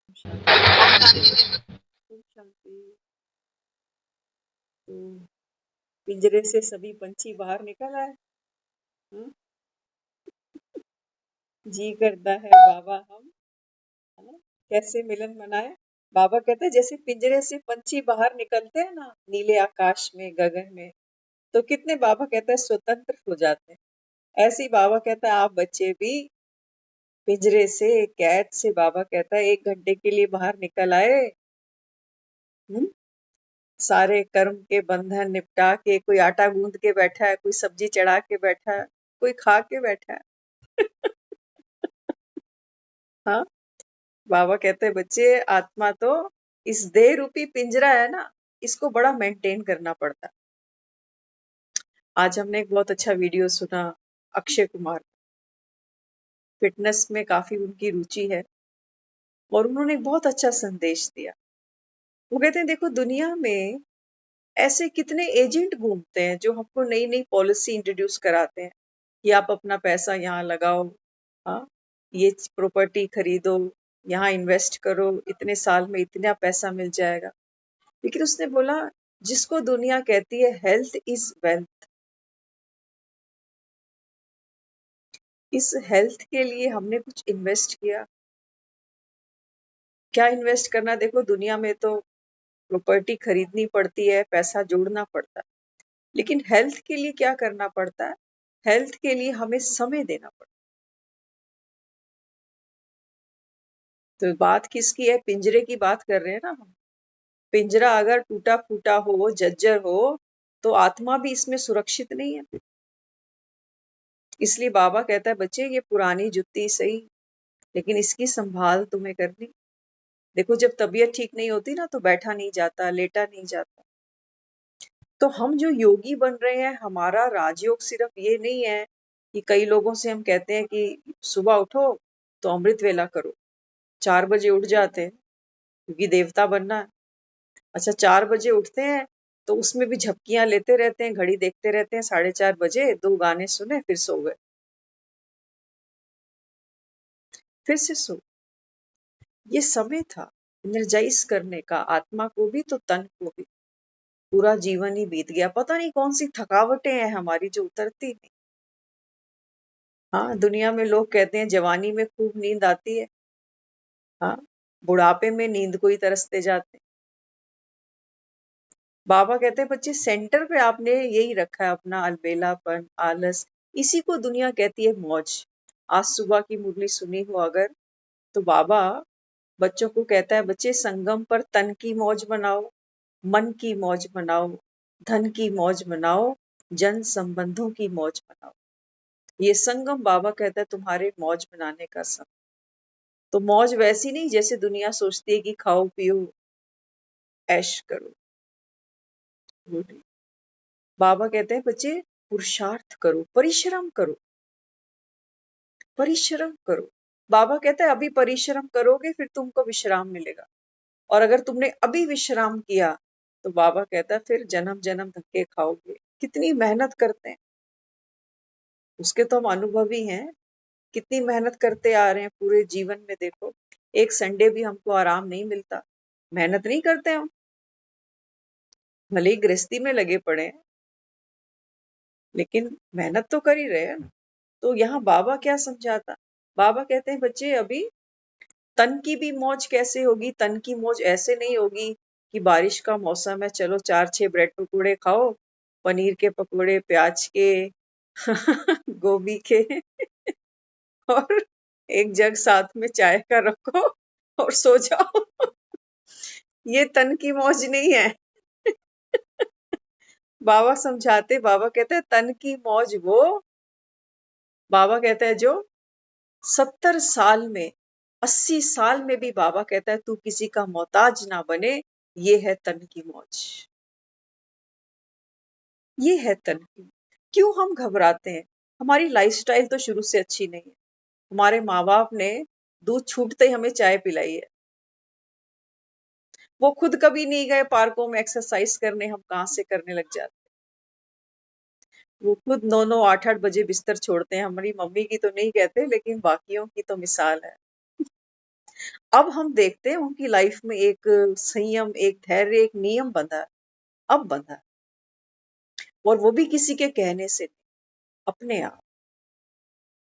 खूब शांति। तो पिंजरे से सभी पंछी बाहर निकल आए। हम्म, जी करता है बाबा हम, है ना, कैसे मिलन मनाए। बाबा कहते हैं जैसे पिंजरे से पंछी बाहर निकलते हैं ना, नीले आकाश में, गगन में, तो कितने बाबा कहते हैं स्वतंत्र हो जाते हैं। ऐसे ही बाबा कहता है आप बच्चे भी पिंजरे से, कैद से, बाबा कहता है 1 घंटे के लिए बाहर निकल आए। हम्म, सारे कर्म के बंधन निपटा के, कोई आटा गूंद के बैठा है, कोई सब्जी चढ़ा के बैठा है, कोई खा के बैठा है। हाँ, बाबा कहते हैं बच्चे आत्मा तो इस देह रूपी पिंजरा है ना, इसको बड़ा मेंटेन करना पड़ता है। आज हमने एक बहुत अच्छा वीडियो सुना, अक्षय कुमार, फिटनेस में काफी उनकी रुचि है, और उन्होंने एक बहुत अच्छा संदेश दिया। वो कहते हैं देखो दुनिया में ऐसे कितने एजेंट घूमते हैं जो हमको नई नई पॉलिसी इंट्रोड्यूस कराते हैं कि आप अपना पैसा यहाँ लगाओ, हाँ, ये प्रॉपर्टी खरीदो, यहाँ इन्वेस्ट करो, इतने साल में इतना पैसा मिल जाएगा। लेकिन उसने बोला जिसको दुनिया कहती है हेल्थ इज वेल्थ, इस हेल्थ के लिए हमने कुछ इन्वेस्ट किया। क्या इन्वेस्ट करना, देखो दुनिया में तो प्रॉपर्टी खरीदनी पड़ती है, पैसा जोड़ना पड़ता है, लेकिन हेल्थ के लिए क्या करना पड़ता है? हेल्थ के लिए हमें समय देना पड़ता है। तो बात किसकी है? पिंजरे की बात कर रहे हैं ना हम। पिंजरा अगर टूटा फूटा हो, जर्जर हो, तो आत्मा भी इसमें सुरक्षित नहीं है। इसलिए बाबा कहता है बच्चे ये पुरानी जुत्ती सही, लेकिन इसकी संभाल तुम्हें करनी। देखो जब तबीयत ठीक नहीं होती ना, तो बैठा नहीं जाता, लेटा नहीं जाता। तो हम जो योगी बन रहे हैं, हमारा राजयोग सिर्फ ये नहीं है कि कई लोगों से हम कहते हैं कि सुबह उठो तो अमृत वेला करो, 4 बजे उठ जाते हैं क्योंकि देवता बनना है। अच्छा, 4 बजे उठते हैं तो उसमें भी झपकियां लेते रहते हैं, घड़ी देखते रहते हैं, 4:30 बजे 2 गाने सुने, फिर सो गए, फिर से सो। ये समय था एनर्जाइज करने का, आत्मा को भी तो तन को भी। पूरा जीवन ही बीत गया, पता नहीं कौन सी थकावटें हैं हमारी जो उतरती नहीं। हाँ, दुनिया में लोग कहते हैं जवानी में खूब नींद आती है, हाँ, बुढ़ापे में नींद को ही तरसते जाते हैं। बाबा कहते हैं बच्चे सेंटर पे आपने यही रखा है अपना अलबेलापन, आलस, इसी को दुनिया कहती है मौज। आज सुबह की मुरली सुनी हो अगर, तो बाबा बच्चों को कहता है बच्चे संगम पर तन की मौज मनाओ, मन की मौज मनाओ, धन की मौज मनाओ, जन संबंधों की मौज मनाओ। ये संगम बाबा कहता है तुम्हारे मौज मनाने का समय। तो मौज वैसी नहीं जैसे दुनिया सोचती है कि खाओ पियो ऐश करो, वो नहीं। बाबा कहते हैं बच्चे पुरुषार्थ करो, परिश्रम करो, परिश्रम करो। बाबा कहते हैं अभी परिश्रम करोगे फिर तुमको विश्राम मिलेगा, और अगर तुमने अभी विश्राम किया तो बाबा कहता है फिर जन्म जन्म धक्के खाओगे। कितनी मेहनत करते हैं, उसके तो हम अनुभवी हैं। कितनी मेहनत करते आ रहे हैं पूरे जीवन में, देखो एक संडे भी हमको आराम नहीं मिलता। मेहनत नहीं करते हम, भले ही गृहस्थी में लगे पड़े हैं, लेकिन मेहनत तो कर ही रहे हैं ना। तो यहाँ बाबा क्या समझाता, बाबा कहते हैं बच्चे अभी तन की भी मौज कैसे होगी? तन की मौज ऐसे नहीं होगी कि बारिश का मौसम है, चलो 4-6 ब्रेड पकौड़े खाओ, पनीर के पकौड़े, प्याज के, गोभी के, और एक जग साथ में चाय का रखो और सो जाओ। ये तन की मौज नहीं है। बाबा समझाते, बाबा कहते हैं तन की मौज वो, बाबा कहता है जो 70 साल में, 80 साल में भी बाबा कहता है तू किसी का मोहताज ना बने, ये है तन की मौज, ये है तन की। क्यों हम घबराते हैं? हमारी लाइफस्टाइल तो शुरू से अच्छी नहीं है। हमारे माँ बाप ने दूध छूटते ही हमें चाय पिलाई है। वो खुद कभी नहीं गए पार्कों में एक्सरसाइज करने, हम कहाँ से करने लग जाते। वो खुद 9-9 8-8 बजे बिस्तर छोड़ते हैं। हमारी मम्मी की तो नहीं कहते, लेकिन बाकियों की तो मिसाल है। अब हम देखते हैं उनकी लाइफ में एक संयम, एक धैर्य, एक नियम बंधा है, अब बंधा है, और वो भी किसी के कहने से नहीं, अपने आप।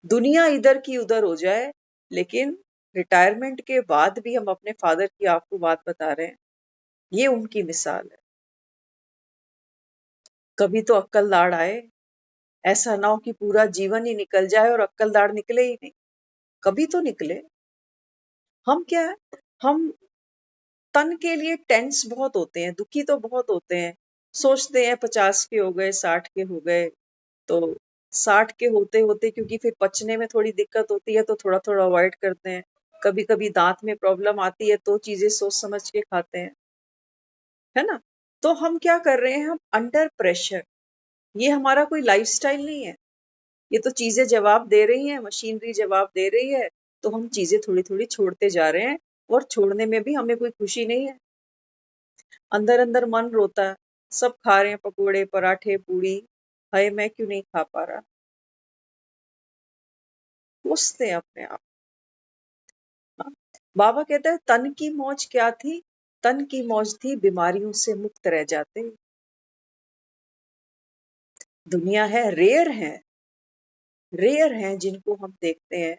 दुनिया इधर की उधर हो जाए, लेकिन रिटायरमेंट के बाद भी हम अपने फादर की आपको बात बता रहे हैं, ये उनकी मिसाल है। कभी तो अक्कल दाढ़ आए, ऐसा ना हो कि पूरा जीवन ही निकल जाए और अक्कल दाढ़ निकले ही नहीं, कभी तो निकले। हम क्या है, हम तन के लिए टेंस बहुत होते हैं, दुखी तो बहुत होते हैं, सोचते हैं 50 के हो गए, 60 के हो गए, तो 60 के होते होते क्योंकि फिर पचने में थोड़ी दिक्कत होती है तो थोड़ा थोड़ा अवॉइड करते हैं। कभी कभी दांत में प्रॉब्लम आती है तो चीजें सोच समझ के खाते हैं, है ना। तो हम क्या कर रहे हैं, हम अंडर प्रेशर, ये हमारा कोई लाइफस्टाइल नहीं है। ये तो चीजें जवाब दे रही हैं, मशीनरी जवाब दे रही है, तो हम चीजें थोड़ी थोड़ी छोड़ते जा रहे हैं, और छोड़ने में भी हमें कोई खुशी नहीं है। अंदर अंदर मन रोता है, सब खा रहे हैं पकोड़े पराठे पूड़ी, हाय मैं क्यों नहीं खा पा रहा। कोसते हैं अपने आप। हाँ? बाबा कहता है तन की मौज क्या थी, तन की मौज थी बीमारियों से मुक्त रह जाते। दुनिया है, रेयर हैं जिनको हम देखते हैं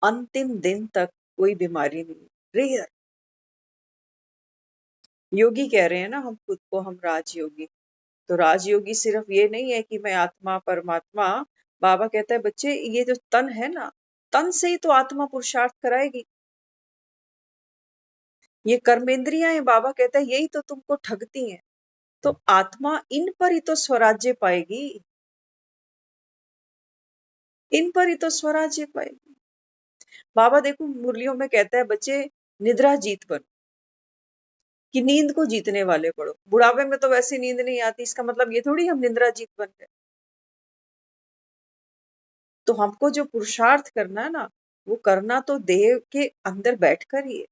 अंतिम दिन तक कोई बीमारी नहीं, रेयर। योगी कह रहे हैं ना हम खुद को, हम राजयोगी। तो राजयोगी सिर्फ ये नहीं है कि मैं आत्मा परमात्मा। बाबा कहता है बच्चे, ये जो तन है ना, तन से ही तो आत्मा पुरुषार्थ कराएगी। ये कर्मेंद्रियां हैं, बाबा कहता है यही तो तुमको ठगती हैं। तो आत्मा इन पर ही तो स्वराज्य पाएगी, इन पर ही तो स्वराज्य पाएगी। बाबा देखो मुरलियों में कहता है बच्चे, निद्रा जीत बनो, कि नींद को जीतने वाले पढ़ो। बुढ़ापे में तो वैसे नींद नहीं आती, इसका मतलब ये थोड़ी हम निद्रा जीत बन गए। तो हमको जो पुरुषार्थ करना है ना, वो करना तो देह के अंदर बैठकर ही है।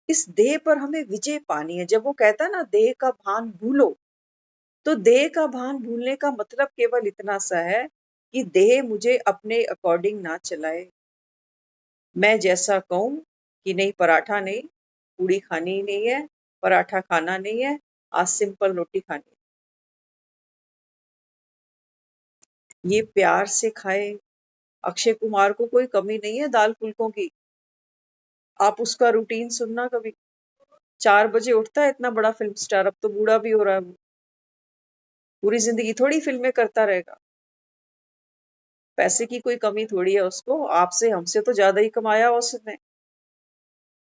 इस देह पर हमें विजय पानी है। जब वो कहता है ना देह का भान भूलो, तो देह का भान भूलने का मतलब केवल इतना सा है कि देह मुझे अपने अकॉर्डिंग ना चलाए। मैं जैसा कहूं कि नहीं, पराठा नहीं, पूड़ी खानी ही नहीं है, पराठा खाना नहीं है, आज सिंपल रोटी खानी है, ये प्यार से खाए। अक्षय कुमार को कोई कमी नहीं है दाल फुल्कों की। आप उसका रूटीन सुनना कभी, 4 बजे उठता है, इतना बड़ा फिल्म स्टार, अब तो बूढ़ा भी हो रहा है वो। पूरी जिंदगी थोड़ी फिल्में करता रहेगा। पैसे की कोई कमी थोड़ी है उसको, आपसे हमसे तो ज्यादा ही कमाया उसने।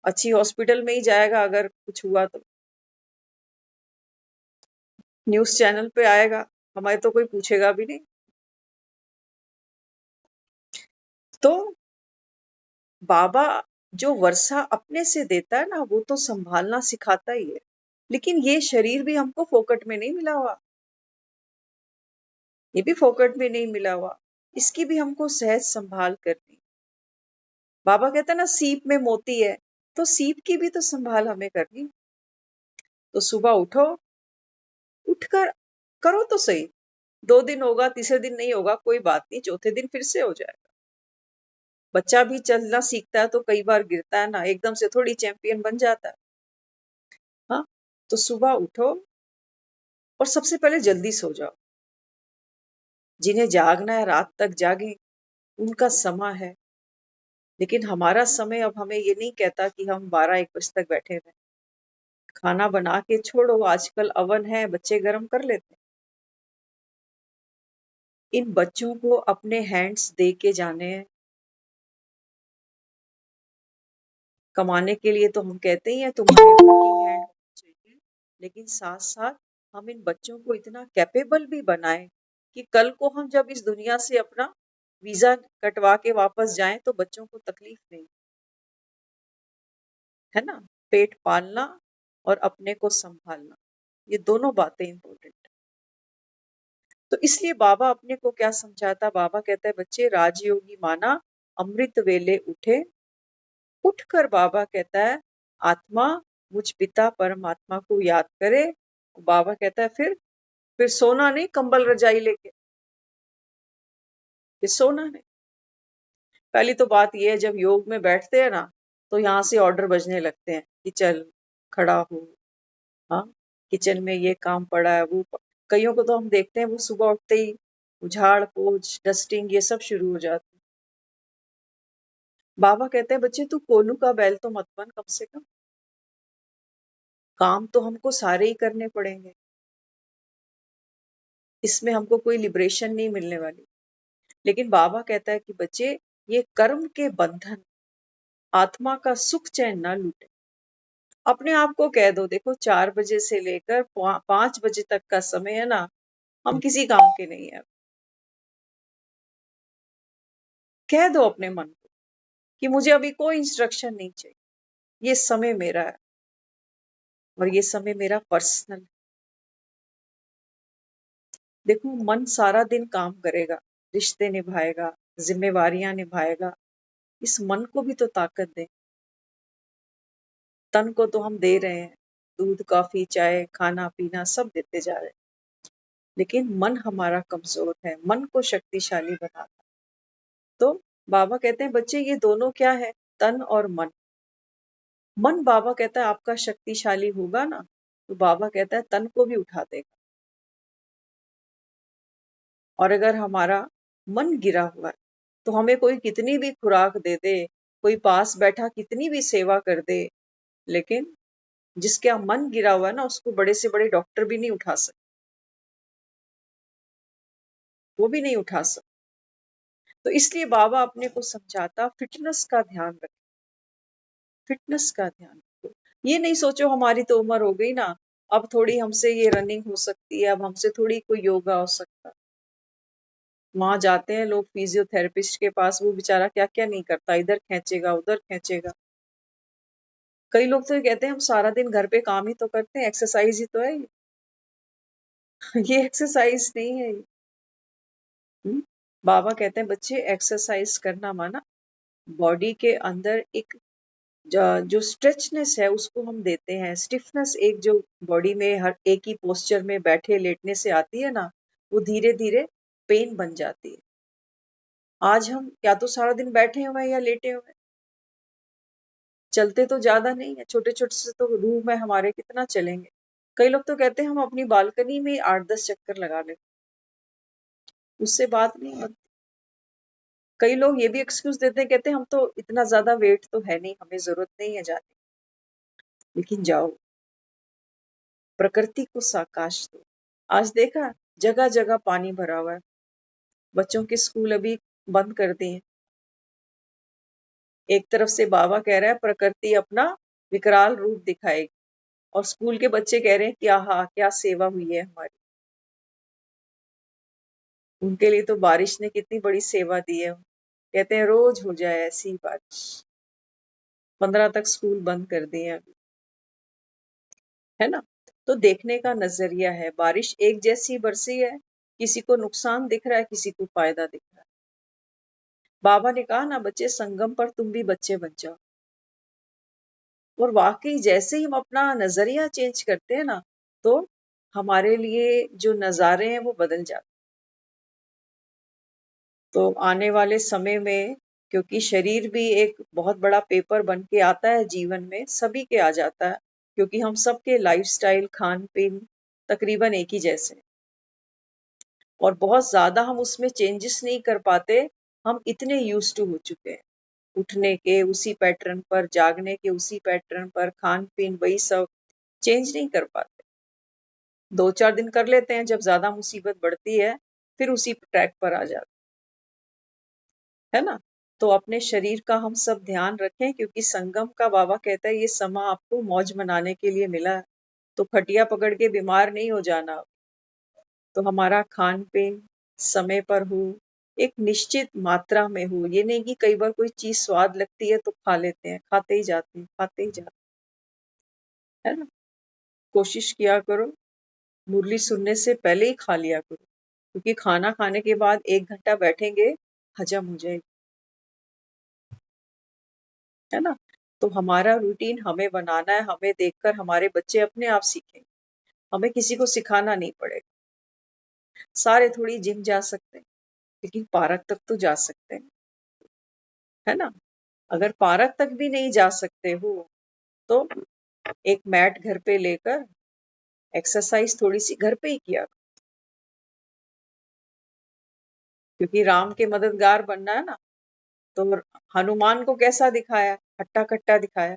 अच्छी हॉस्पिटल में ही जाएगा अगर कुछ हुआ तो, न्यूज चैनल पे आएगा, हमारे तो कोई पूछेगा भी नहीं। तो बाबा जो वर्षा अपने से देता है ना, वो तो संभालना सिखाता ही है। लेकिन ये शरीर भी हमको फोकट में नहीं मिला हुआ, ये भी फोकट में नहीं मिला हुआ, इसकी भी हमको सहज संभाल करनी। बाबा कहता है ना सीप में मोती है, तो सीप की भी तो संभाल हमें करनी। तो सुबह उठो, उठकर करो तो सही। 2 दिन होगा, तीसरे दिन नहीं होगा, कोई बात नहीं, चौथे दिन फिर से हो जाएगा। बच्चा भी चलना सीखता है तो कई बार गिरता है ना, एकदम से थोड़ी चैंपियन बन जाता है। हाँ, तो सुबह उठो और सबसे पहले जल्दी सो जाओ। जिन्हें जागना है रात तक जागे, उनका समय है। लेकिन हमारा समय अब हमें ये नहीं कहता कि हम 12-1 बजे तक बैठे रहें। खाना बना के छोड़ो, आजकल अवन है, बच्चे गर्म कर लेते हैं। इन बच्चों को अपने हैंड्स दे के जाने हैं। कमाने के लिए तो हम कहते ही हैं तुम्हारे वर्किंग हैंड होने चाहिए, लेकिन साथ साथ हम इन बच्चों को इतना कैपेबल भी बनाएं कि कल को हम जब इस दुनिया से अपना वीजा कटवा के वापस जाएं तो बच्चों को तकलीफ नहीं, है ना। पेट पालना और अपने को संभालना, ये दोनों बातें इंपॉर्टेंट है। तो इसलिए बाबा अपने को क्या समझाता, बाबा कहता है बच्चे, राजयोगी माना अमृत वेले उठे। उठकर बाबा कहता है आत्मा मुझ पिता परमात्मा को याद करे। बाबा कहता है फिर सोना नहीं, कंबल रजाई लेके, फिर सोना नहीं। पहली तो बात यह है, जब योग में बैठते हैं ना, तो यहाँ से ऑर्डर बजने लगते हैं कि चल खड़ा हो, हाँ, किचन में ये काम पड़ा है, कईयों को तो हम देखते हैं वो सुबह उठते ही झाड़ पोछ डस्टिंग ये सब शुरू हो जाती है। बाबा कहते हैं बच्चे तू कोलू का बैल तो मत बन, कम से कम काम तो हमको सारे ही करने पड़ेंगे, इसमें हमको कोई लिबरेशन नहीं मिलने वाली। लेकिन बाबा कहता है कि बच्चे ये कर्म के बंधन आत्मा का सुख चैन ना लूटे। अपने आप को कह दो, देखो 4 बजे से लेकर 5 बजे तक का समय है ना, हम किसी काम के नहीं है। कह दो अपने मन को कि मुझे अभी कोई इंस्ट्रक्शन नहीं चाहिए, ये समय मेरा है और ये समय मेरा पर्सनल है। देखो मन सारा दिन काम करेगा, रिश्ते निभाएगा, जिम्मेवारियां निभाएगा, इस मन को भी तो ताकत दे। तन को तो हम दे रहे हैं, दूध कॉफी चाय खाना पीना सब देते जा रहे हैं, लेकिन मन हमारा कमजोर है, मन को शक्तिशाली बनाना। तो बाबा कहते हैं बच्चे ये दोनों क्या है, तन और मन। मन बाबा कहता है आपका शक्तिशाली होगा ना, तो बाबा कहता है तन को भी उठा देगा। और अगर हमारा मन गिरा हुआ है तो हमें कोई कितनी भी खुराक दे दे, कोई पास बैठा कितनी भी सेवा कर दे, लेकिन जिसका मन गिरा हुआ है ना उसको बड़े से बड़े डॉक्टर भी नहीं उठा सकते, वो भी नहीं उठा सकते। तो इसलिए बाबा अपने को समझाता फिटनेस का ध्यान रखो, फिटनेस का ध्यान रखो। ये नहीं सोचो हमारी तो उम्र हो गई ना, अब थोड़ी हमसे ये रनिंग हो सकती है, अब हमसे थोड़ी कोई योगा हो सकता है। वहां जाते हैं लोग फिजियोथेरेपिस्ट के पास, वो बेचारा क्या क्या नहीं करता, इधर खींचेगा उधर खींचेगा। कई लोग तो ये कहते हैं हम सारा दिन घर पे काम ही तो करते हैं, एक्सरसाइज ही तो है ये। ये एक्सरसाइज नहीं है ये। हम्म? बाबा कहते हैं बच्चे एक्सरसाइज करना माना बॉडी के अंदर एक जो स्ट्रेचनेस है उसको हम देते हैं, स्टिफनेस एक जो बॉडी में हर एक ही पोस्चर में बैठे लेटने से आती है ना, वो धीरे धीरे पेन बन जाती है। आज हम या तो सारा दिन बैठे हुए हैं या लेटे हुए हैं, चलते तो ज्यादा नहीं है, छोटे छोटे से तो रूम है हमारे, कितना चलेंगे। कई लोग तो कहते हैं हम अपनी बालकनी में 8-10 चक्कर लगा लेते, उससे बात नहीं बनती। कई लोग ये भी एक्सक्यूज देते हैं, कहते हैं हम तो इतना ज्यादा वेट तो है नहीं, हमें जरूरत नहीं है जाने। लेकिन जाओ, प्रकृति को साकाश दो। आज देखा जगह जगह पानी भरा हुआ है, बच्चों के स्कूल अभी बंद कर दिए। एक तरफ से बाबा कह रहा है प्रकृति अपना विकराल रूप दिखाएगी, और स्कूल के बच्चे कह रहे हैं क्या हाँ क्या सेवा हुई है हमारी। उनके लिए तो बारिश ने कितनी बड़ी सेवा दी है, कहते हैं रोज हो जाए ऐसी बारिश। 15 तक स्कूल बंद कर दिए हैं अभी, है ना। तो देखने का नजरिया है, बारिश एक जैसी बरसी है, किसी को नुकसान दिख रहा है किसी को फायदा दिख रहा है। बाबा ने कहा ना बच्चे संगम पर तुम भी बच्चे बन जाओ। और वाकई जैसे ही हम अपना नजरिया चेंज करते हैं ना, तो हमारे लिए जो नजारे हैं वो बदल जाते हैं। तो आने वाले समय में, क्योंकि शरीर भी एक बहुत बड़ा पेपर बन के आता है जीवन में, सभी के आ जाता है, क्योंकि हम सबके लाइफस्टाइल खान पीन तकरीबन एक ही जैसे हैं। और बहुत ज्यादा हम उसमें चेंजेस नहीं कर पाते, हम इतने यूज टू हो चुके हैं उठने के उसी पैटर्न पर, जागने के उसी पैटर्न पर, खान पीन वही सब, चेंज नहीं कर पाते। 2-4 दिन कर लेते हैं, जब ज्यादा मुसीबत बढ़ती है फिर उसी ट्रैक पर आ जाते, है ना। तो अपने शरीर का हम सब ध्यान रखें, क्योंकि संगम का बाबा कहता है ये समा आपको मौज मनाने के लिए मिला है, तो खटिया पकड़ के बीमार नहीं हो जाना। तो हमारा खान पीन समय पर हो, एक निश्चित मात्रा में हो। ये नहीं कि कई बार कोई चीज स्वाद लगती है तो खा लेते हैं, खाते ही जाते हैं खाते ही जाते हैं, है ना। कोशिश किया करो मुरली सुनने से पहले ही खा लिया करो, क्योंकि खाना खाने के बाद 1 घंटा बैठेंगे, हजम हो जाएगी, है ना। तो हमारा रूटीन हमें बनाना है, हमें देखकर हमारे बच्चे अपने आप सीखेंगे, हमें किसी को सिखाना नहीं पड़ेगा। सारे थोड़ी जिम जा सकते हैं, लेकिन पार्क तक तो जा सकते हैं, है ना। अगर पार्क तक भी नहीं जा सकते हो तो एक मैट घर पे लेकर एक्सरसाइज थोड़ी सी घर पे ही किया, क्योंकि राम के मददगार बनना है ना। तो हनुमान को कैसा दिखाया? हट्टा कट्टा दिखाया।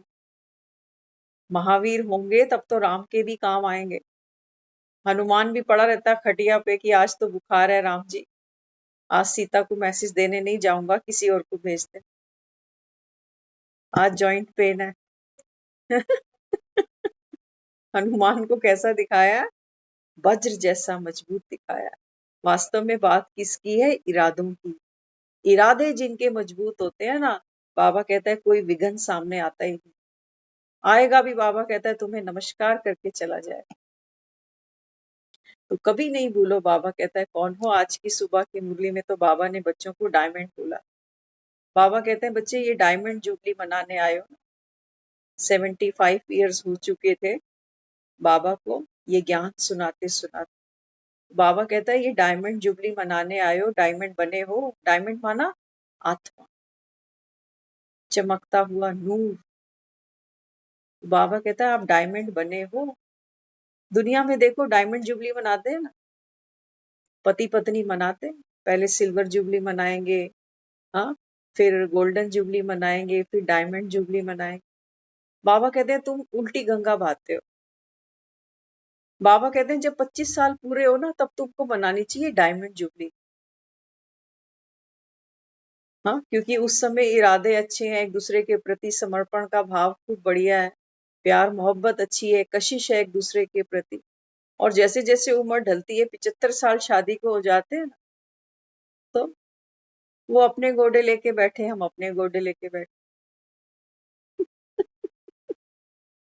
महावीर होंगे तब तो राम के भी काम आएंगे। हनुमान भी पड़ा रहता है खटिया पे कि आज तो बुखार है राम जी, आज सीता को मैसेज देने नहीं जाऊंगा, किसी और को भेज दे, आज जॉइंट पेन है। हनुमान को कैसा दिखाया? वज्र जैसा मजबूत दिखाया। वास्तव में बात किसकी है? इरादों की। इरादे जिनके मजबूत होते हैं ना, बाबा कहता है कोई विघ्न सामने आता ही नहीं। आएगा भी बाबा कहता है तुम्हें नमस्कार करके चला जाए। तो कभी नहीं भूलो, बाबा कहता है कौन हो। आज की सुबह की मुरली में तो बाबा ने बच्चों को डायमंड बोला। बाबा कहते हैं बच्चे ये डायमंड जुबली मनाने आए हो। 75 ईयर्स हो चुके थे बाबा को ये ज्ञान सुनाते सुनाते। बाबा कहता है ये डायमंड जुबली मनाने आए हो, डायमंड बने हो। डायमंड माना आत्मा, चमकता हुआ नूर। बाबा कहता है आप डायमंड बने हो। दुनिया में देखो डायमंड जुबली मनाते हैं ना, पति पत्नी मनाते हैं। पहले सिल्वर जुबली मनाएंगे, हाँ, फिर गोल्डन जुबली मनाएंगे, फिर डायमंड जुबली मनाएंगे। बाबा कहते हैं तुम उल्टी गंगा बहाते हो। बाबा कहते हैं जब 25 साल पूरे हो ना, तब तुमको मनानी चाहिए डायमंड जुबली। हाँ, क्योंकि उस समय इरादे अच्छे हैं, एक दूसरे के प्रति समर्पण का भाव खूब बढ़िया है, प्यार मोहब्बत अच्छी है, कशिश है एक दूसरे के प्रति। और जैसे जैसे उम्र ढलती है, 75 साल शादी को हो जाते हैं ना, तो वो अपने गोडे लेके बैठे, हम अपने गोडे लेके बैठे।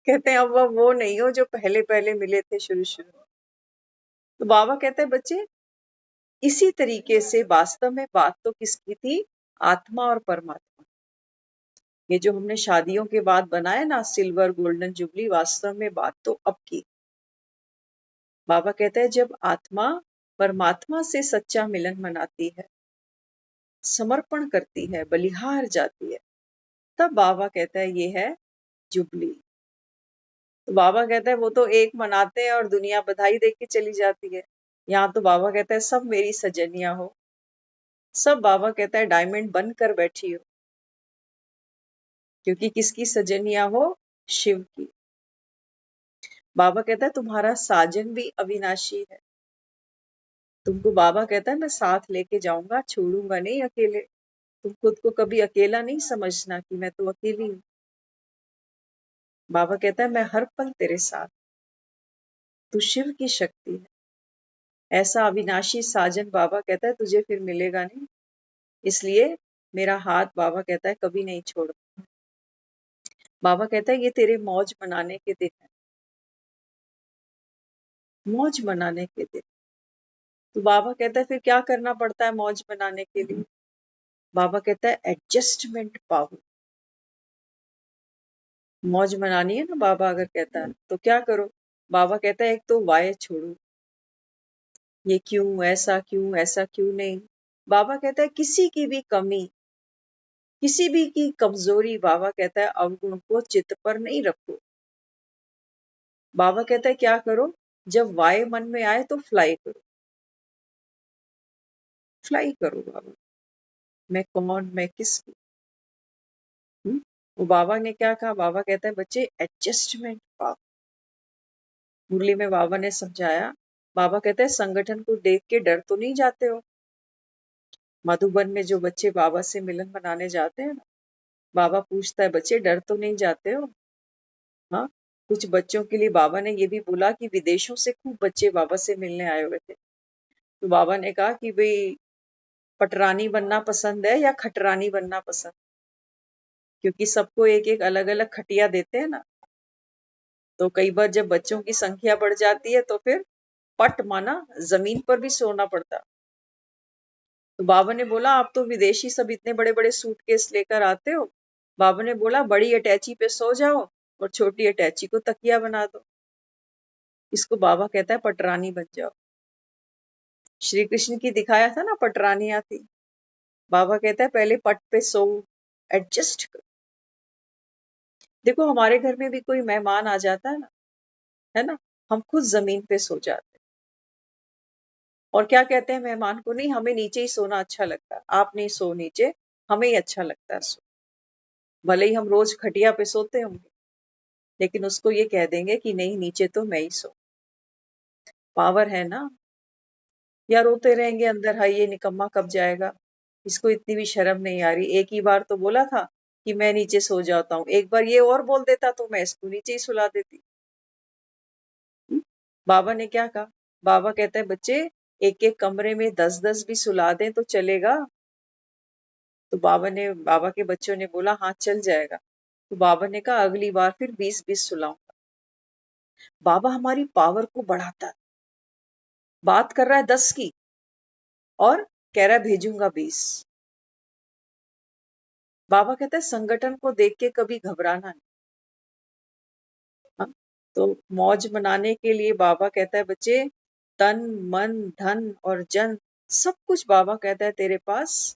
कहते हैं अब वो नहीं हो जो पहले पहले मिले थे शुरू शुरू में। तो बाबा कहते हैं बच्चे इसी तरीके से वास्तव में बात तो किसकी थी? आत्मा और परमात्मा। ये जो हमने शादियों के बाद बनाया ना सिल्वर गोल्डन जुबली, वास्तव में बात तो अब की। बाबा कहते हैं जब आत्मा परमात्मा से सच्चा मिलन मनाती है, समर्पण करती है, बलिहार जाती है, तब बाबा कहता है ये है जुबली। तो बाबा कहता है वो तो एक मनाते हैं और दुनिया बधाई दे के चली जाती है। यहाँ तो बाबा कहता है सब मेरी सजनिया हो, सब बाबा कहता है डायमंड बनकर बैठी हो। क्योंकि किसकी सजनिया हो? शिव की। बाबा कहता है तुम्हारा साजन भी अविनाशी है। तुमको बाबा कहता है मैं साथ लेके जाऊंगा, छोड़ूंगा नहीं अकेले। तुम खुद को कभी अकेला नहीं समझना कि मैं तो अकेली हूँ। बाबा कहता है मैं हर पल तेरे साथ। तू शिव की शक्ति है। ऐसा अविनाशी साजन बाबा कहता है तुझे फिर मिलेगा नहीं। इसलिए मेरा हाथ बाबा कहता है कभी नहीं छोड़। बाबा कहता है ये तेरे मौज मनाने के दिन है, मौज मनाने के दिन। तो बाबा कहता है फिर क्या करना पड़ता है मौज मनाने के लिए? बाबा कहता है एडजस्टमेंट पावर। मौज मनानी है ना, बाबा अगर कहता है तो क्या करो? बाबा कहता है एक तो वाय छोड़ो, ये क्यों ऐसा, क्यों ऐसा, क्यों नहीं। बाबा कहता है किसी की भी कमी, किसी भी की कमजोरी, बाबा कहता है अवगुण को चित्त पर नहीं रखो। बाबा कहता है क्या करो? जब वाय मन में आए तो फ्लाई करो, फ्लाई करो बाबा। मैं कौन, मैं किस। वो बाबा ने क्या कहा? बाबा कहता है बच्चे एडजस्टमेंट पाओ। मुरली में बाबा ने समझाया। बाबा कहते हैं संगठन को देख के डर तो नहीं जाते हो? मधुबन में जो बच्चे बाबा से मिलन मनाने जाते हैं ना, बाबा पूछता है बच्चे डर तो नहीं जाते हो? हाँ, कुछ बच्चों के लिए बाबा ने ये भी बोला कि विदेशों से खूब बच्चे बाबा से मिलने आए हुए थे। तो बाबा ने कहा कि भाई पटरानी बनना पसंद है या खटरानी बनना पसंद? क्योंकि सबको एक एक अलग अलग खटिया देते हैं ना। तो कई बार जब बच्चों की संख्या बढ़ जाती है तो फिर पट माना जमीन पर भी सोना पड़ता। तो बाबा ने बोला आप तो विदेशी सब इतने बड़े बड़े सूटकेस लेकर आते हो। बाबा ने बोला बड़ी अटैची पे सो जाओ और छोटी अटैची को तकिया बना दो। इसको बाबा कहता है पटरानी बन जाओ। श्री कृष्ण की दिखाया था ना पटरानियां थी। बाबा कहता है पहले पट पे सो, एडजस्ट करो। देखो हमारे घर में भी कोई मेहमान आ जाता है ना, हम खुद जमीन पे सो जाते हैं और क्या कहते हैं मेहमान को, नहीं हमें नीचे ही सोना अच्छा लगता है, आप नहीं सो नीचे, हमें ही अच्छा लगता है सो। भले ही हम रोज खटिया पे सोते होंगे, लेकिन उसको ये कह देंगे कि नहीं नीचे तो मैं ही सो। पावर है ना। या रोते रहेंगे अंदर, हाय ये निकम्मा कब जाएगा, इसको इतनी भी शर्म नहीं आ रही, एक ही बार तो बोला था कि मैं नीचे सो जाता हूँ, एक बार ये और बोल देता तो मैं इसको नीचे ही सुला देती। हम्म? बाबा ने क्या कहा, बाबा कहते हैं बच्चे एक एक कमरे में 10-10 भी सुला दें तो चलेगा। तो बाबा के बच्चों ने बोला हाँ चल जाएगा। तो बाबा ने कहा अगली बार फिर 20-20 सुलाऊंगा। बाबा हमारी पावर को बढ़ाता है। बात कर रहा है 10 की और कह रहा है भेजूंगा 20। बाबा कहता है संगठन को देख के कभी घबराना नहीं। हाँ? तो मौज मनाने के लिए बाबा कहता है बच्चे तन मन धन और जन सब कुछ बाबा कहता है तेरे पास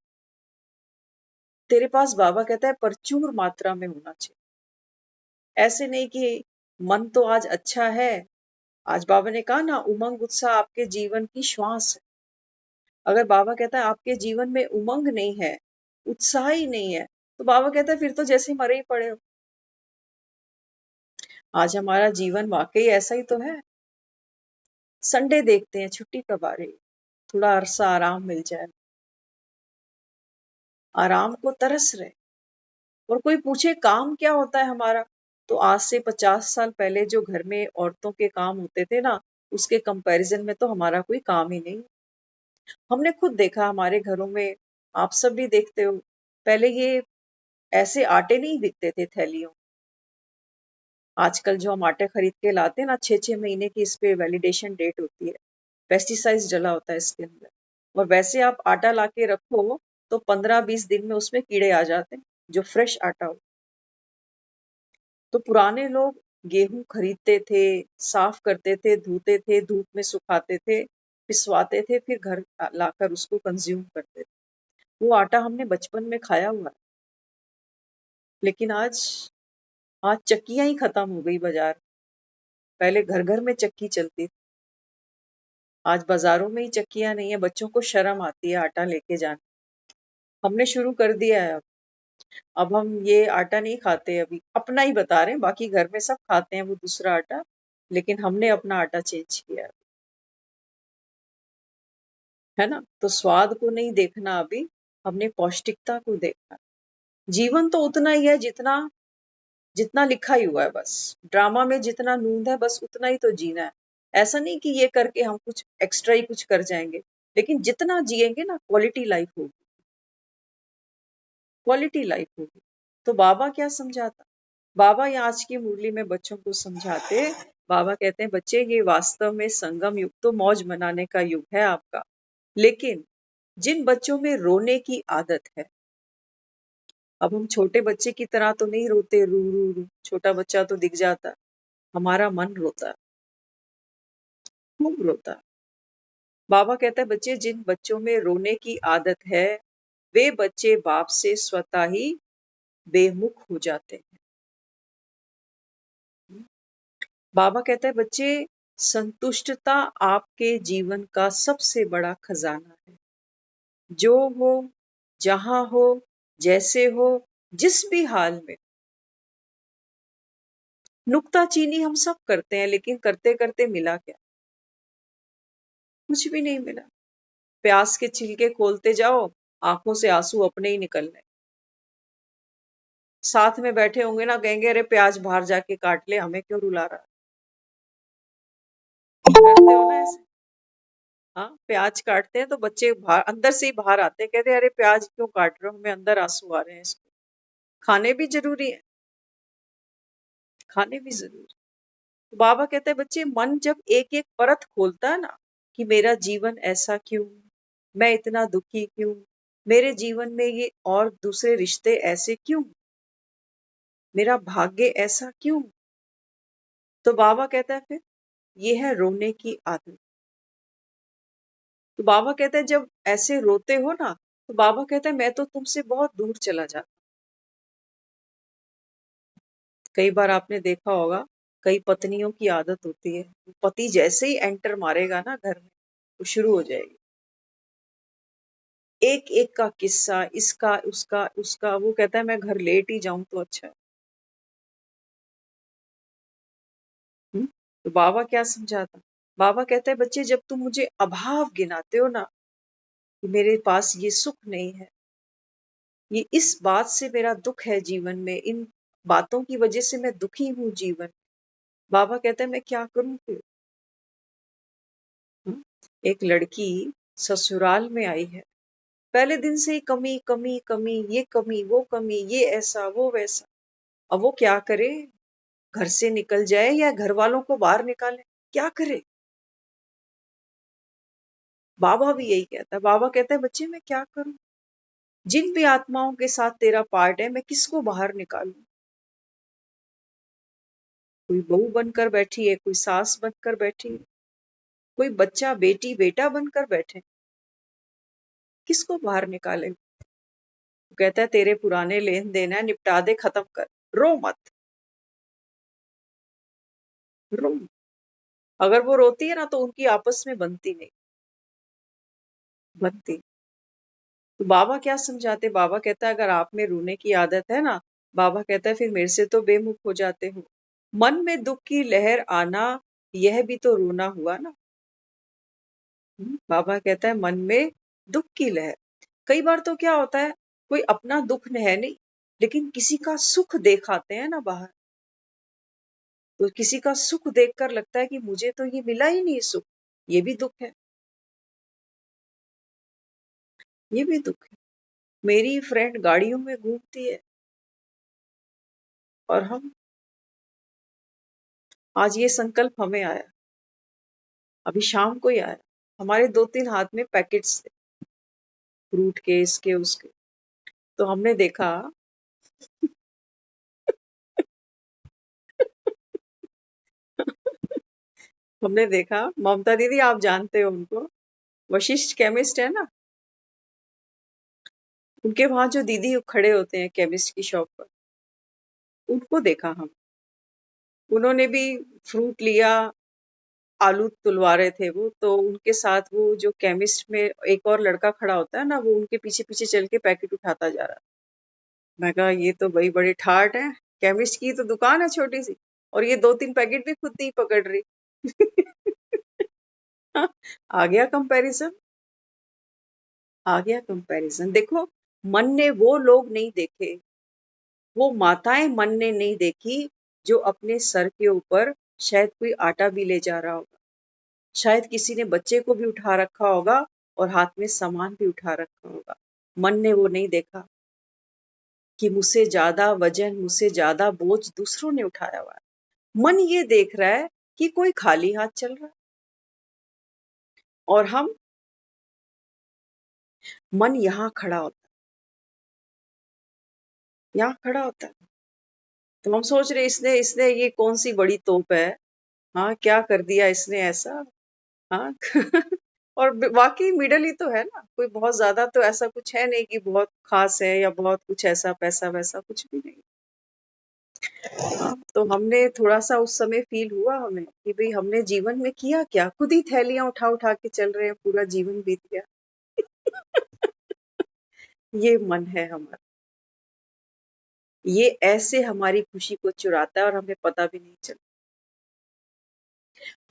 बाबा कहता है प्रचुर मात्रा में होना चाहिए। ऐसे नहीं कि मन तो आज अच्छा है, आज बाबा ने कहा ना उमंग उत्साह आपके जीवन की श्वास है। अगर बाबा कहता है आपके जीवन में उमंग नहीं है, उत्साह ही नहीं है, तो बाबा कहता है फिर तो जैसे मरे ही पड़े हो। आज हमारा जीवन वाकई ऐसा ही तो है। संडे देखते हैं छुट्टी कब आ रही, थोड़ा अरसा आराम मिल जाए, आराम को तरस रहे। और कोई पूछे काम क्या होता है हमारा, तो आज से 50 साल पहले जो घर में औरतों के काम होते थे ना, उसके कंपैरिजन में तो हमारा कोई काम ही नहीं। हमने खुद देखा हमारे घरों में, आप सब भी देखते हो, पहले ये ऐसे आटे नहीं बिकते थे थैलियों। आजकल जो हम आटे खरीद के लाते हैं ना, 6-6 महीने की इस पे वैलिडेशन डेट होती है, पेस्टिसाइड्स डला होता है इसके अंदर। और वैसे आप आटा लाके रखो तो 15-20 दिन में उसमें कीड़े आ जाते हैं, जो फ्रेश आटा हो। तो पुराने लोग गेहूं खरीदते थे, साफ करते थे, धोते थे, धूप में सुखाते थे, पिसवाते थे, फिर घर लाकर उसको कंज्यूम करते थे। वो आटा हमने बचपन में खाया हुआ है। लेकिन आज आज चक्कियां ही खत्म हो गई बाजार। पहले घर घर में चक्की चलती थी, आज बाजारों में ही चक्कियां नहीं है, बच्चों को शर्म आती है आटा लेके जाना। हमने शुरू कर दिया है अब हम ये आटा नहीं खाते, अभी अपना ही बता रहे हैं, बाकी घर में सब खाते हैं वो दूसरा आटा, लेकिन हमने अपना आटा चेंज किया है ना। तो स्वाद को नहीं देखना अभी, हमने पौष्टिकता को देखना। जीवन तो उतना ही है जितना जितना लिखा ही हुआ है, बस ड्रामा में जितना नूंद है बस उतना ही तो जीना है। ऐसा नहीं कि ये करके हम कुछ एक्स्ट्रा ही कुछ कर जाएंगे, लेकिन जितना जिएंगे ना क्वालिटी लाइफ होगी, क्वालिटी लाइफ होगी। तो बाबा क्या समझाता, बाबा ये आज की मुरली में बच्चों को समझाते। बाबा कहते हैं बच्चे ये वास्तव में संगम युग तो मौज मनाने का युग है आपका, लेकिन जिन बच्चों में रोने की आदत है, अब हम छोटे बच्चे की तरह तो नहीं रोते रू रू रू, छोटा बच्चा तो दिख जाता है, हमारा मन रोता है, खूब रोता है। बाबा कहता है बच्चे जिन बच्चों में रोने की आदत है, वे बच्चे बाप से स्वतः ही बेमुख हो जाते हैं। बाबा कहता है बच्चे संतुष्टता आपके जीवन का सबसे बड़ा खजाना है। जो हो, जहां हो, जैसे हो, जिस भी हाल में। नुक्ताचीनी हम सब करते हैं, लेकिन करते करते मिला क्या, कुछ भी नहीं मिला। प्याज के छिलके खोलते जाओ, आंखों से आंसू अपने ही निकलने। साथ में बैठे होंगे ना, कहेंगे अरे प्याज बाहर जाके काट ले, हमें क्यों रुला रहा है, करते हो ना ऐसे। हाँ प्याज काटते हैं तो बच्चे बाहर अंदर से ही बाहर आते हैं, कहते हैं अरे प्याज क्यों काट रहे हो, हमें अंदर आंसू आ रहे हैं, इसको खाने भी जरूरी है, खाने भी जरूरी है। तो बाबा कहते हैं बच्चे मन जब एक एक परत खोलता है ना, कि मेरा जीवन ऐसा क्यों, मैं इतना दुखी क्यों, मेरे जीवन में ये और दूसरे रिश्ते ऐसे क्यों, मेरा भाग्य ऐसा क्यों। तो बाबा कहता है फिर ये है रोने की आदत। तो बाबा कहता है जब ऐसे रोते हो ना, तो बाबा कहता है मैं तो तुमसे बहुत दूर चला जाता, कई बार आपने देखा होगा, कई पत्नियों की आदत होती है, पति जैसे ही एंटर मारेगा ना घर में, तो शुरू हो जाएगी। एक-एक का किस्सा, इसका, उसका, उसका, वो कहता है मैं घर लेट ही जाऊँ तो अच्छा है। हुँ? तो बाबा क्या समझाता? बाबा कहता है बच्चे जब तुम मुझे अभाव गिनाते हो ना, कि मेरे पास ये सुख नहीं है, ये इस बात से मेरा दुःख है जीवन में, इन बातों की वजह से मैं दुखी हूँ जीवन। बाबा कहता है मैं क्या करूँ फिर? हुँ? एक लड़की ससुराल में आई है, पहले दिन से ही कमी, कमी, कमी, ये कमी, वो कमी, ये ऐसा, वो वैसा। अब वो क्या करे? घर से निकल जाए या घर वालों को बाहर निकाले? क्या करे? बाबा भी यही कहता है। बाबा कहता है बच्चे मैं क्या करूँ? जिन भी आत्माओं के साथ तेरा पार्ट है, मैं किसको बाहर निकालूँ? कोई बहू बनकर बैठी है, कोई सास बनकर बैठी है, कोई बच्चा, बेटी, बेटा बनकर बैठे। किसको बाहर निकाले? वो कहता है तेरे पुराने लेन-देन है, निपटा दे, खत्म कर। रो मत, रो। अगर वो रोती है ना तो उनकी आपस में बनती नहीं, बनती। तो बाबा क्या समझाते? बाबा कहता है अगर आप में रोने की आदत है ना, बाबा कहता है फिर मेरे से तो बेमुख हो जाते हो। मन में दुःख की लहर आना, यह भी तो रोना हुआ ना। बाबा कहता है मन में दुःख की लहर। कई बार तो क्या होता है, कोई अपना दुःख है नहीं, लेकिन किसी का सुख देख आते हैं ना बाहर, तो किसी का सुख देखकर लगता है कि मुझे तो ये मिला ही नहीं सुख, ये भी दुःख है, ये भी दुःख है। मेरी फ्रेंड गाड़ियों में घूमती है और हम आज ये संकल्प हमें आया, अभी शाम को ही आया। हमारे 2-3 हाथ में पैकेट्स थे, फ्रूट के, इसके, उसके। तो हमने देखा हमने देखा ममता दीदी आप जानते हो उनको, वशिष्ठ केमिस्ट है ना, उनके वहाँ जो दीदी खड़े होते हैं केमिस्ट की शॉप पर, उनको देखा हम। उन्होंने भी फ्रूट लिया, आलू तुलवा रहे थे वो, तो उनके साथ वो जो केमिस्ट में एक और लड़का खड़ा होता है ना, वो उनके पीछे-पीछे चल के पैकेट उठाता जा रहा। मैं कहा ये तो भई बड़े ठाठ हैं, केमिस्ट की तो दुकान है छोटी-सी और ये 2-3 पैकेट भी खुद नहीं पकड़ रही। आ गया कंपैरिज़न, आ गया कंपैरिज़न। देखो, मन ने वो लोग नहीं देखे, वो माताएँ मन ने नहीं देखी, जो अपने सर के ऊपर शायद कोई आटा भी ले जा रहा होगा। शायद किसी ने बच्चे को भी उठा रखा होगा और हाथ में सामान भी उठा रखा होगा। मन ने वो नहीं देखा कि मुझसे ज़्यादा वज़न, मुझसे ज़्यादा बोझ दूसरों ने उठाया हुआ है। मन ये देख रहा है कि कोई खाली हाथ चल रहा है और हम मन यहाँ खड़ा होता है, यहाँ खड़ा होता है। तो हम सोच रहे इसने इसने ये कौन-सी बड़ी तोप है, हाँ, क्या कर दिया इसने ऐसा? हाँ। और वाक़ई मिडल ही तो है ना, कोई बहुत ज़्यादा तो ऐसा कुछ है नहीं कि बहुत ख़ास है या बहुत कुछ ऐसा पैसा-वैसा कुछ भी नहीं। हाँ, तो हमने थोड़ा-सा उस समय फ़ील हुआ हमें कि भई हमने जीवन में किया क्या? खुद ही थैलियाँ उठा-उठा के चल रहे हैं, पूरा जीवन बीत गया। ये मन है हमारा, ये ऐसे हमारी खुशी को चुराता है और हमें पता भी नहीं चलता।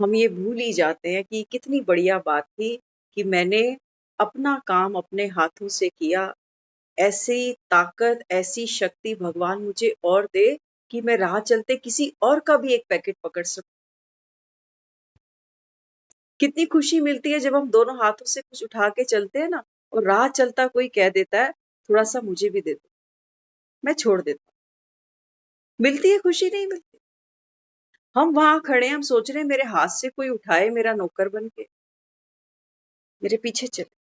हम ये भूल ही जाते हैं कि कितनी बढ़िया बात थी कि मैंने अपना काम अपने हाथों से किया, ऐसी ताकत, ऐसी शक्ति भगवान मुझे और दे कि मैं राह चलते किसी और का भी एक पैकेट पकड़ सकूँ। कितनी खुशी मिलती है जब हम दोनों हाथों से कुछ उठा के चलते हैं ना और राह चलता कोई कह देता है, थोड़ा-सा मुझे भी दे दो, मैं छोड़ देता हूँ। मिलती है खुशी, नहीं मिलती? हम वहाँ खड़े हैं, हम सोच रहे हैं मेरे हाथ से कोई उठाए मेरा नौकर बन के, मेरे पीछे चले।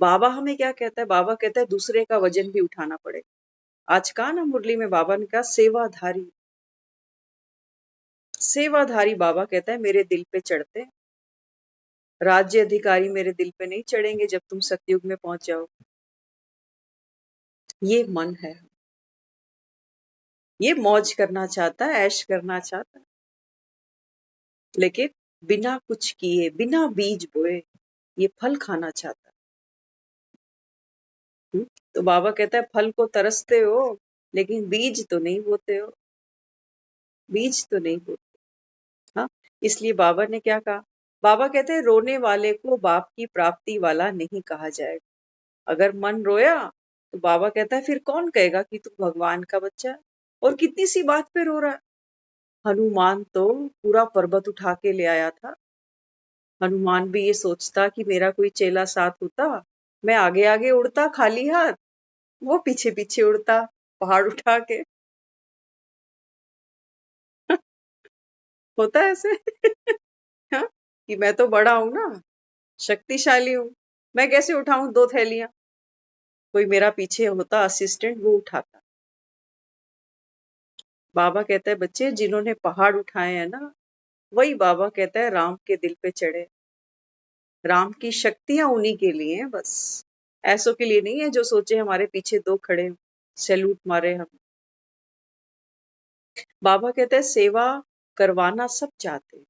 बाबा हमें क्या कहता है? बाबा कहता है दूसरे का वज़न भी उठाना पड़ेगा। आज कहा ना मुरली में बाबा ने कहा सेवाधारी, सेवाधारी बाबा कहता है मेरे दिल पे चढ़ते हैं। राज्य अधिकारी मेरे दिल पे नहीं चढ़ेंगे जब तुम सतयुग में पहुँच जाओ। ये मन है। ये मौज करना चाहता है, ऐश करना चाहता है, लेकिन बिना कुछ किए, बिना बीज बोए ये फल खाना चाहता है। तो बाबा कहता है फल को तरसते हो लेकिन बीज तो नहीं बोते हो, बीज तो नहीं बोते। हाँ, इसलिए बाबा ने क्या कहा? बाबा कहते हैं रोने वाले को बाप की प्राप्ति वाला नहीं कहा जाएगा। अगर मन रोया तो बाबा कहता है फिर कौन कहेगा कि तू भगवान का बच्चा है? और कितनी सी बात पे रो रहा है? हनुमान तो पूरा पर्वत उठा के ले आया था। हनुमान भी ये सोचता कि मेरा कोई चेला साथ होता, मैं आगे आगे उड़ता खाली हाथ, वो पीछे पीछे उड़ता पहाड़ उठा के। होता है ऐसे। हाँ, कि मैं तो बड़ा हूं ना, शक्तिशाली हूँ, मैं कैसे उठाऊं 2 थैलियां? कोई मेरा पीछे होता असिस्टेंट, वो उठाता। बाबा कहता है बच्चे जिन्होंने पहाड़ उठाए हैं ना, वही बाबा कहता है राम के दिल पे चढ़े। राम की शक्तियां उन्हीं के लिए हैं बस, ऐसों के लिए नहीं है जो सोचे हमारे पीछे 2 खड़े हों, सैल्यूट मारे हम। बाबा कहते हैं सेवा करवाना सब चाहते हैं,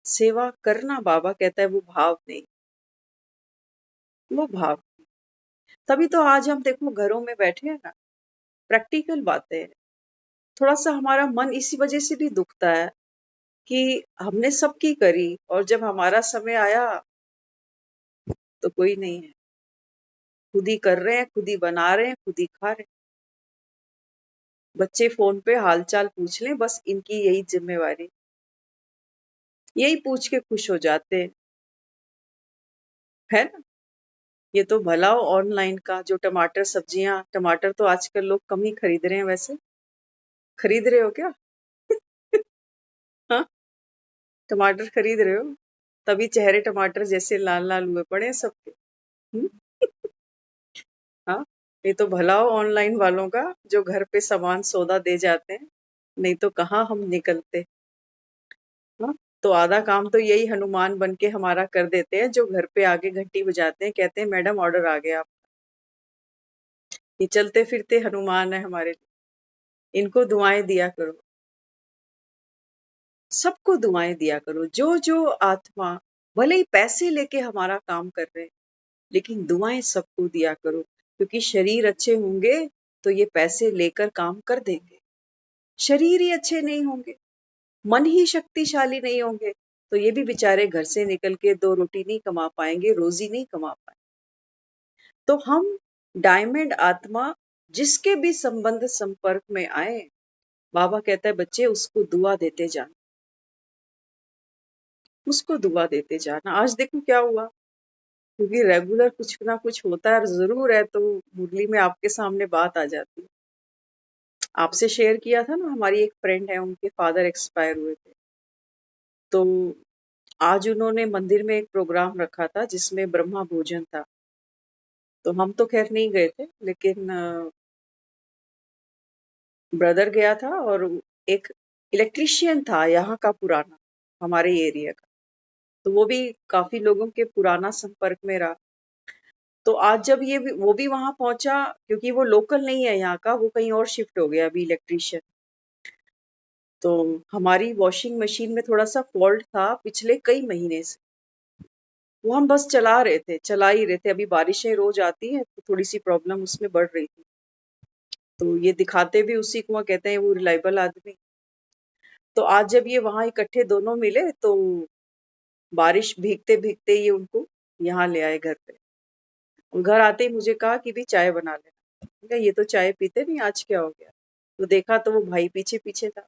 सेवा करना बाबा कहता है वो भाव नहीं, वो भाव। तभी तो आज हम देखो घरों में बैठे हैं ना, प्रैक्टिकल बातें हैं। थोड़ा सा हमारा मन इसी वजह से भी दुखता है कि हमने सबकी करी और जब हमारा समय आया तो कोई नहीं है। खुद ही कर रहे हैं, खुद ही बना रहे हैं, खुद ही खा रहे हैं। बच्चे फोन पे हालचाल पूछ लें, बस इनकी यही जिम्मेवारी, यही पूछ के खुश हो जाते हैं, है ना? ये तो भला हो ऑनलाइन का, जो टमाटर सब्जियां, टमाटर तो आजकल लोग कम ही खरीद रहे हैं, वैसे खरीद रहे हो क्या? हाँ, टमाटर खरीद रहे हो? तभी चेहरे टमाटर जैसे लाल लाल हुए पड़े हैं सबके। हम्म? हाँ, ये तो भला हो ऑनलाइन वालों का, जो घर पे सामान सौदा दे जाते हैं, नहीं तो कहाँ हम निकलते। हाँ, तो आधा काम तो यही हनुमान बन के हमारा कर देते हैं, जो घर पे आगे घंटी बजाते हैं, कहते हैं मैडम ऑर्डर आ गया। ये चलते फिरते हनुमान है हमारे लिए। इनको दुआएं दिया करो, सबको दुआएं दिया करो। जो जो आत्मा भले ही पैसे लेके हमारा काम कर रहे हैं, लेकिन दुआएं सबको दिया करो, क्योंकि शरीर अच्छे होंगे तो ये पैसे लेकर काम कर देंगे। शरीर ही अच्छे नहीं होंगे, मन ही शक्तिशाली नहीं होंगे, तो ये भी बेचारे घर से निकल के 2 रोटी नहीं कमा पाएंगे, रोजी नहीं कमा पाएंगे। तो हम डायमंड आत्मा जिसके भी संबंध संपर्क में आए, बाबा कहता है बच्चे उसको दुआ देते जाना, उसको दुआ देते जाना। आज देखो क्या हुआ, क्योंकि रेगुलर कुछ ना कुछ होता है जरूर है, तो मुरली में आपके सामने बात आ जाती है। आपसे शेयर किया था ना, हमारी एक फ्रेंड है, उनके फादर एक्सपायर हुए थे, तो आज उन्होंने मंदिर में एक प्रोग्राम रखा था जिसमें ब्रह्मा भोजन था। तो हम तो खैर नहीं गए थे, लेकिन ब्रदर गया था, और एक इलेक्ट्रिशियन था यहाँ का पुराना, हमारे एरिया का, तो वो भी काफी लोगों के पुराना संपर्क में रहा। तो आज जब वो भी वहां पहुंचा, क्योंकि वो लोकल नहीं है यहाँ का, वो कहीं और शिफ्ट हो गया अभी इलेक्ट्रिशियन। तो हमारी वॉशिंग मशीन में थोड़ा सा फॉल्ट था पिछले कई महीने से, वो हम बस चला ही रहे थे। अभी बारिशें रोज आती हैं तो थोड़ी सी प्रॉब्लम उसमें बढ़ रही थी, तो ये दिखाते भी उसी को, कहते हैं वो रिलायबल आदमी। तो आज जब ये वहां इकट्ठे दोनों मिले, तो बारिश भीगते भीगते ये उनको यहाँ ले आए घर पे। और घर आते ही मुझे कहा कि भी चाय बना लेना। मैंने कहा ये तो चाय पीते नहीं, आज क्या हो गया? तो देखा तो वो भाई पीछे पीछे था।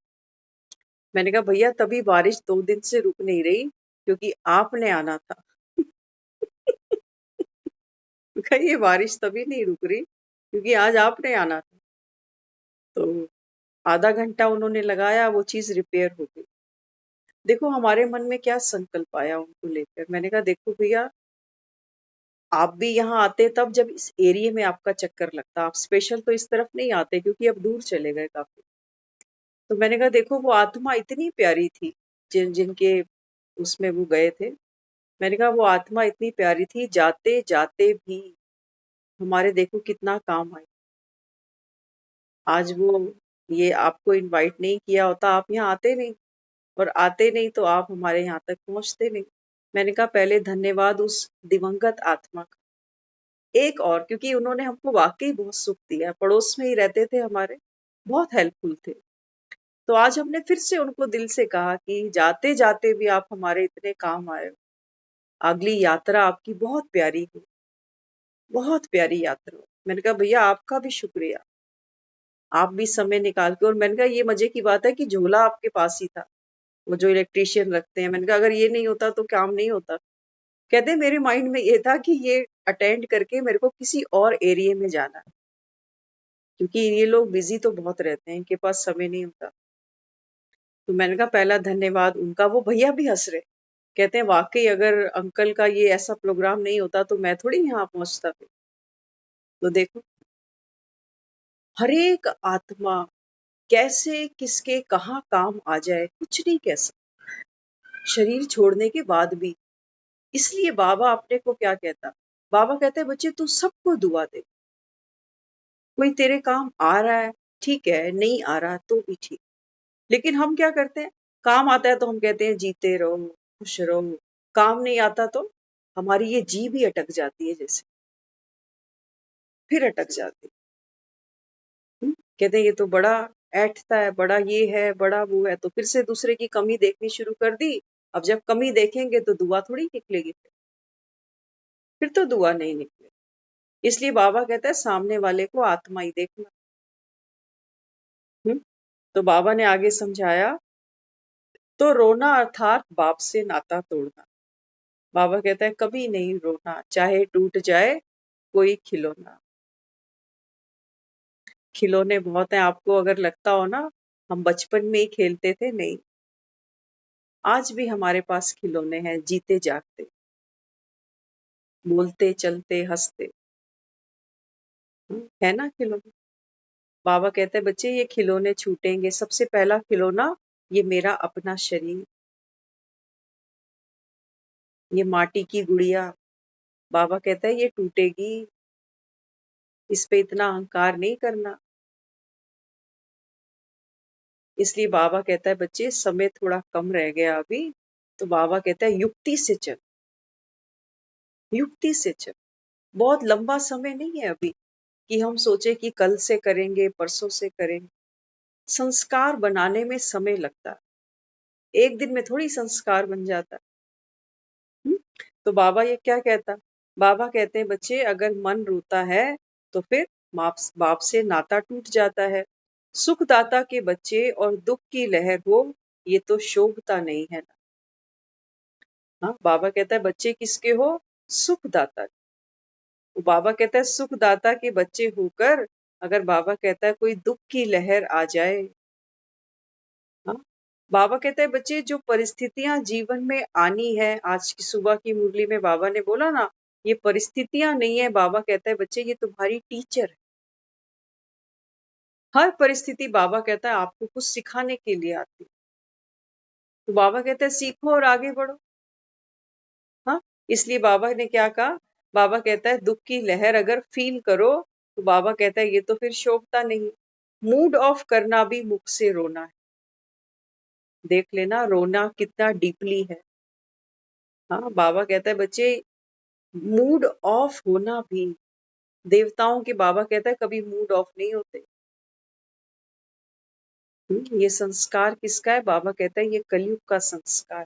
मैंने कहा भैया तभी बारिश 2 दिन से रुक नहीं रही, क्योंकि आपने आना था। कहा ये बारिश तभी नहीं रुक रही क्योंकि आज आपने आना था। तो आधा घंटा उन्होंने लगाया, वो चीज रिपेयर हो गई। देखो हमारे मन में क्या संकल्प आया उनको लेकर। मैंने कहा देखो भैया, आप भी यहाँ आते तब जब इस एरिया में आपका चक्कर लगता, आप स्पेशल तो इस तरफ नहीं आते क्योंकि अब दूर चले गए काफी। तो मैंने कहा देखो वो आत्मा इतनी प्यारी थी, जिनके उसमें वो गए थे। मैंने कहा वो आत्मा इतनी प्यारी थी, जाते जाते भी हमारे देखो कितना काम आई। आज वो ये आपको इनवाइट नहीं किया होता, आप यहाँ आते नहीं, और आते नहीं तो आप हमारे यहाँ तक पहुँचते नहीं। मैंने कहा पहले धन्यवाद उस दिवंगत आत्मा का। एक और, क्योंकि उन्होंने हमको वाक़ई बहुत सुख दिया, पड़ोस में ही रहते थे हमारे, बहुत हेल्पफुल थे। तो आज हमने फिर से उनको दिल से कहा कि जाते-जाते भी आप हमारे इतने काम आए हो। अगली यात्रा आपकी बहुत प्यारी हो, बहुत प्यारी यात्रा हो। मैंने कहा भैया आपका भी शुक्रिया, आप भी समय निकाल के, और मैंने कहा ये मज़े की बात है कि झोला आपके पास ही था, वो जो इलेक्ट्रीशियन रखते हैं। मैंने कहा अगर ये नहीं होता तो काम नहीं होता। कहते मेरे माइंड में ये था कि ये अटेंड करके मेरे को किसी और एरिया में जाना है, क्योंकि ये लोग बिज़ी तो बहुत रहते हैं, इनके पास समय नहीं होता। तो मैंने कहा पहला धन्यवाद उनका। वो भैया भी हँस रहे, कहते हैं वाक़ई अगर अंकल का ये ऐसा प्रोग्राम नहीं होता तो मैं थोड़ी यहाँ पहुँचता फिर। तो देखो, हर एक आत्मा कैसे किसके कहाँ काम आ जाए कुछ नहीं कह सकते, शरीर छोड़ने के बाद भी। इसलिए बाबा अपने को क्या कहता, बाबा कहते हैं बच्चे तू सबको दुआ दे, कोई तेरे काम आ रहा है ठीक है, नहीं आ रहा तो भी ठीक। लेकिन हम क्या करते हैं, काम आता है तो हम कहते हैं जीते रहो, खुश रहो, काम नहीं आता तो हमारी ये जी भी अटक जाती है, जैसे फिर अटक जाती है। कहते हैं ये तो बड़ा ऐंठता है, बड़ा ये है, बड़ा वो है, तो फिर से दूसरे की कमी देखनी शुरू कर दी। अब जब कमी देखेंगे तो दुआ थोड़ी निकलेगी, फिर तो दुआ नहीं निकलेगी। इसलिए बाबा कहता है सामने वाले को आत्मा ही देखना। हम्म, तो बाबा ने आगे समझाया, तो रोना अर्थात बाप से नाता तोड़ना। बाबा कहता है कभी नहीं रोना, चाहे टूट जाए कोई खिलौना। खिलौने बहुत हैं, आपको अगर लगता हो ना हम बचपन में ही खेलते थे, नहीं, आज भी हमारे पास खिलौने हैं, जीते जागते, बोलते चलते हंसते। है ना खिलौने। बाबा कहते हैं बच्चे ये खिलौने छूटेंगे, सबसे पहला खिलौना ये मेरा अपना शरीर, ये माटी की गुड़िया। बाबा कहता है ये टूटेगी, इस पे इतना अहंकार नहीं करना। इसलिए बाबा कहता है बच्चे समय थोड़ा कम रह गया अभी, तो बाबा कहता है युक्ति से चल, युक्ति से चल। बहुत लंबा समय नहीं है अभी कि हम सोचे कि कल से करेंगे, परसों से करेंगे। संस्कार बनाने में समय लगता है, एक दिन में थोड़ी संस्कार बन जाता है। हुँ? तो बाबा ये क्या कहता? बाबा कहते हैं बच्चे अगर मन रोता है तो फिर बाप से नाता टूट जाता है। सुखदाता के बच्चे और दुख की लहर हो, ये तो शोभता नहीं है ना। हाँ, बाबा कहता है बच्चे किसके हो? सुखदाता। तो बाबा कहता है सुखदाता के बच्चे होकर अगर बाबा कहता है कोई दुख की लहर आ जाए, हाँ, बाबा कहते हैं बच्चे जो परिस्थितियां जीवन में आनी है, आज की सुबह की मुरली में बाबा ने बोला ना, ये परिस्थितियां नहीं है, बाबा कहता है बच्चे ये तुम्हारी टीचर है। हर परिस्थिति बाबा कहता है आपको कुछ सिखाने के लिए आती है। तो बाबा कहता है सीखो और आगे बढ़ो। हाँ, इसलिए बाबा ने क्या कहा, बाबा कहता है दुख की लहर अगर फील करो तो बाबा कहता है ये तो फिर शोभता नहीं। मूड ऑफ करना भी मुख से रोना है। देख लेना रोना कितना डीपली है। हाँ, बाबा कहता है बच्चे मूड ऑफ होना भी, देवताओं के बाबा कहता है कभी मूड ऑफ नहीं होते। ये संस्कार किसका है? बाबा कहता है ये कलयुग का संस्कार,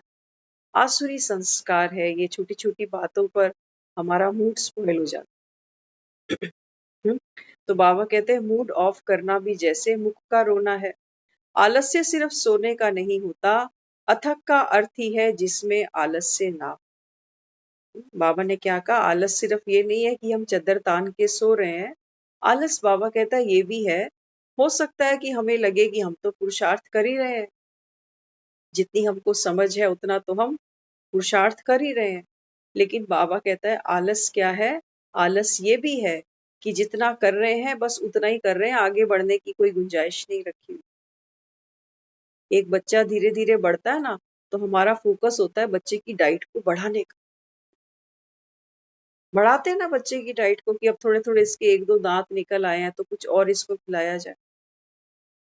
आसुरी संस्कार है। ये छोटी छोटी बातों पर हमारा मूड स्पॉइल हो जाता है। तो बाबा कहते हैं मूड ऑफ करना भी जैसे मुख का रोना है। आलस्य सिर्फ सोने का नहीं होता, अथक का अर्थ ही है जिसमें आलस्य ना हो। बाबा ने क्या कहा, आलस सिर्फ ये नहीं है कि हम चद्दर तान के सो रहे हैं। आलस बाबा कहता है ये भी है, हो सकता है कि हमें लगे कि हम तो पुरुषार्थ कर ही रहे हैं, जितनी हमको समझ है उतना तो हम पुरुषार्थ कर ही रहे हैं। लेकिन बाबा कहता है आलस क्या है? आलस ये भी है कि जितना कर रहे हैं बस उतना ही कर रहे हैं, आगे बढ़ने की कोई गुंजाइश नहीं रखी हुई। एक बच्चा धीरे धीरे बढ़ता है ना, तो हमारा फोकस होता है बच्चे की डाइट को बढ़ाने का। बढ़ाते हैं ना बच्चे की डाइट को कि अब थोड़े थोड़े इसके एक दो दांत निकल आए हैं तो कुछ और इसको खिलाया जाए।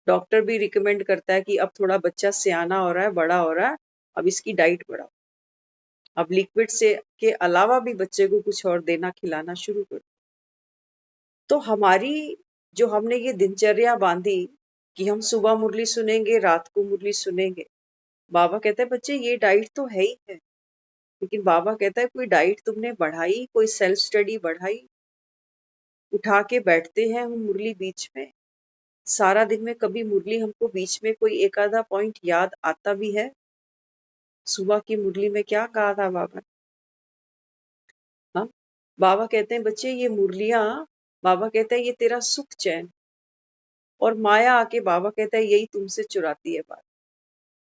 डॉक्टर भी रिकमेंड करता है कि अब थोड़ा बच्चा सियाना हो रहा है, बड़ा हो रहा है, अब इसकी डाइट बढ़ाओ। अब लिक्विड से के अलावा भी बच्चे को कुछ और देना खिलाना शुरू करो। तो हमारी जो हमने ये दिनचर्या बांधी कि हम सुबह मुरली सुनेंगे, रात को मुरली सुनेंगे। बाबा कहता है बच्चे ये डाइट तो है ही है, लेकिन बाबा कहता है कोई डाइट तुमने बढ़ाई, कोई सेल्फ स्टडी बढ़ाई? उठा के बैठते हैं हम मुरली बीच में, सारा दिन में कभी मुरली हमको बीच में कोई एक आधा पॉइंट याद आता भी है? सुबह की मुरली में क्या कहा था बाबा ने? हाँ, बाबा कहते हैं बच्चे ये मुरलियां, बाबा कहता है ये तेरा सुख चैन, और माया आके बाबा कहता है यही तुमसे चुराती है बात,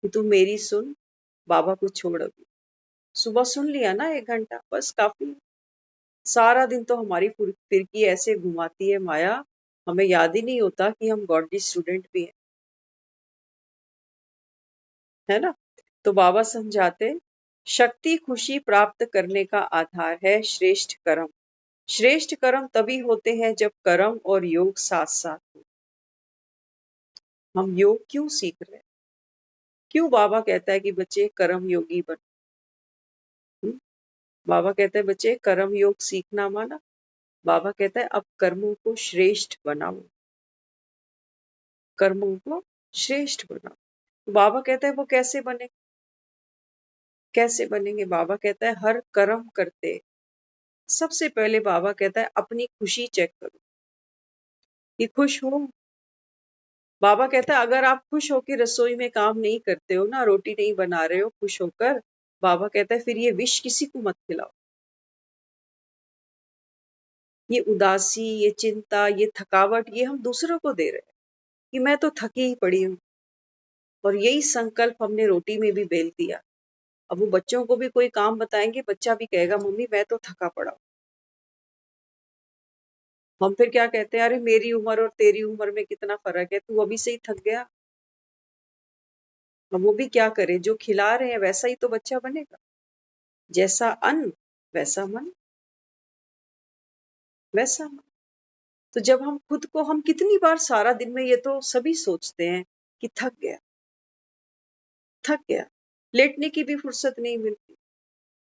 कि तू मेरी सुन, बाबा को छोड़ अभी। सुबह सुन लिया ना 1 घंटा, बस काफी। सारा दिन तो हमारी फिरकी ऐसे घुमाती है माया, हमें याद ही नहीं होता कि हम गॉडली स्टूडेंट भी हैं, है ना? तो बाबा समझाते, शक्ति खुशी प्राप्त करने का आधार है श्रेष्ठ कर्म। श्रेष्ठ कर्म तभी होते हैं जब कर्म और योग साथ साथ हो। हम योग क्यों सीख रहे हैं? क्यों बाबा कहता है कि बच्चे कर्म योगी बनो? बाबा कहते हैं बच्चे कर्म योग सीखना माना, बाबा कहता है अब कर्मों को श्रेष्ठ बनाओ, कर्मों को श्रेष्ठ बनाओ। तो बाबा कहता है वो कैसे बने? कैसे बनेंगे? बाबा कहता है हर कर्म करते सबसे पहले बाबा कहता है अपनी खुशी चेक करो कि खुश हो। बाबा कहता है अगर आप खुश होकर रसोई में काम नहीं करते हो ना, रोटी नहीं बना रहे हो खुश होकर, बाबा कहता है फिर ये विष किसी को मत खिलाओ। ये उदासी, ये चिंता, ये थकावट, ये हम दूसरों को दे रहे हैं कि मैं तो थकी ही पड़ी हूँ। और यही संकल्प हमने रोटी में भी बेल दिया। अब वो बच्चों को भी कोई काम बताएंगे, बच्चा भी कहेगा मम्मी मैं तो थका पड़ा हूँ। हम फिर क्या कहते हैं, अरे मेरी उम्र और तेरी उम्र में कितना फर्क है, तू अभी से ही थक गया। अब वो भी क्या करे, जो खिला रहे हैं वैसा ही तो बच्चा बनेगा। जैसा अन्न वैसा मन, वैसा मन। तो जब हम खुद को, हम कितनी बार सारा दिन में ये तो सभी सोचते हैं कि थक गया, थक गया, लेटने की भी फुर्सत नहीं मिलती।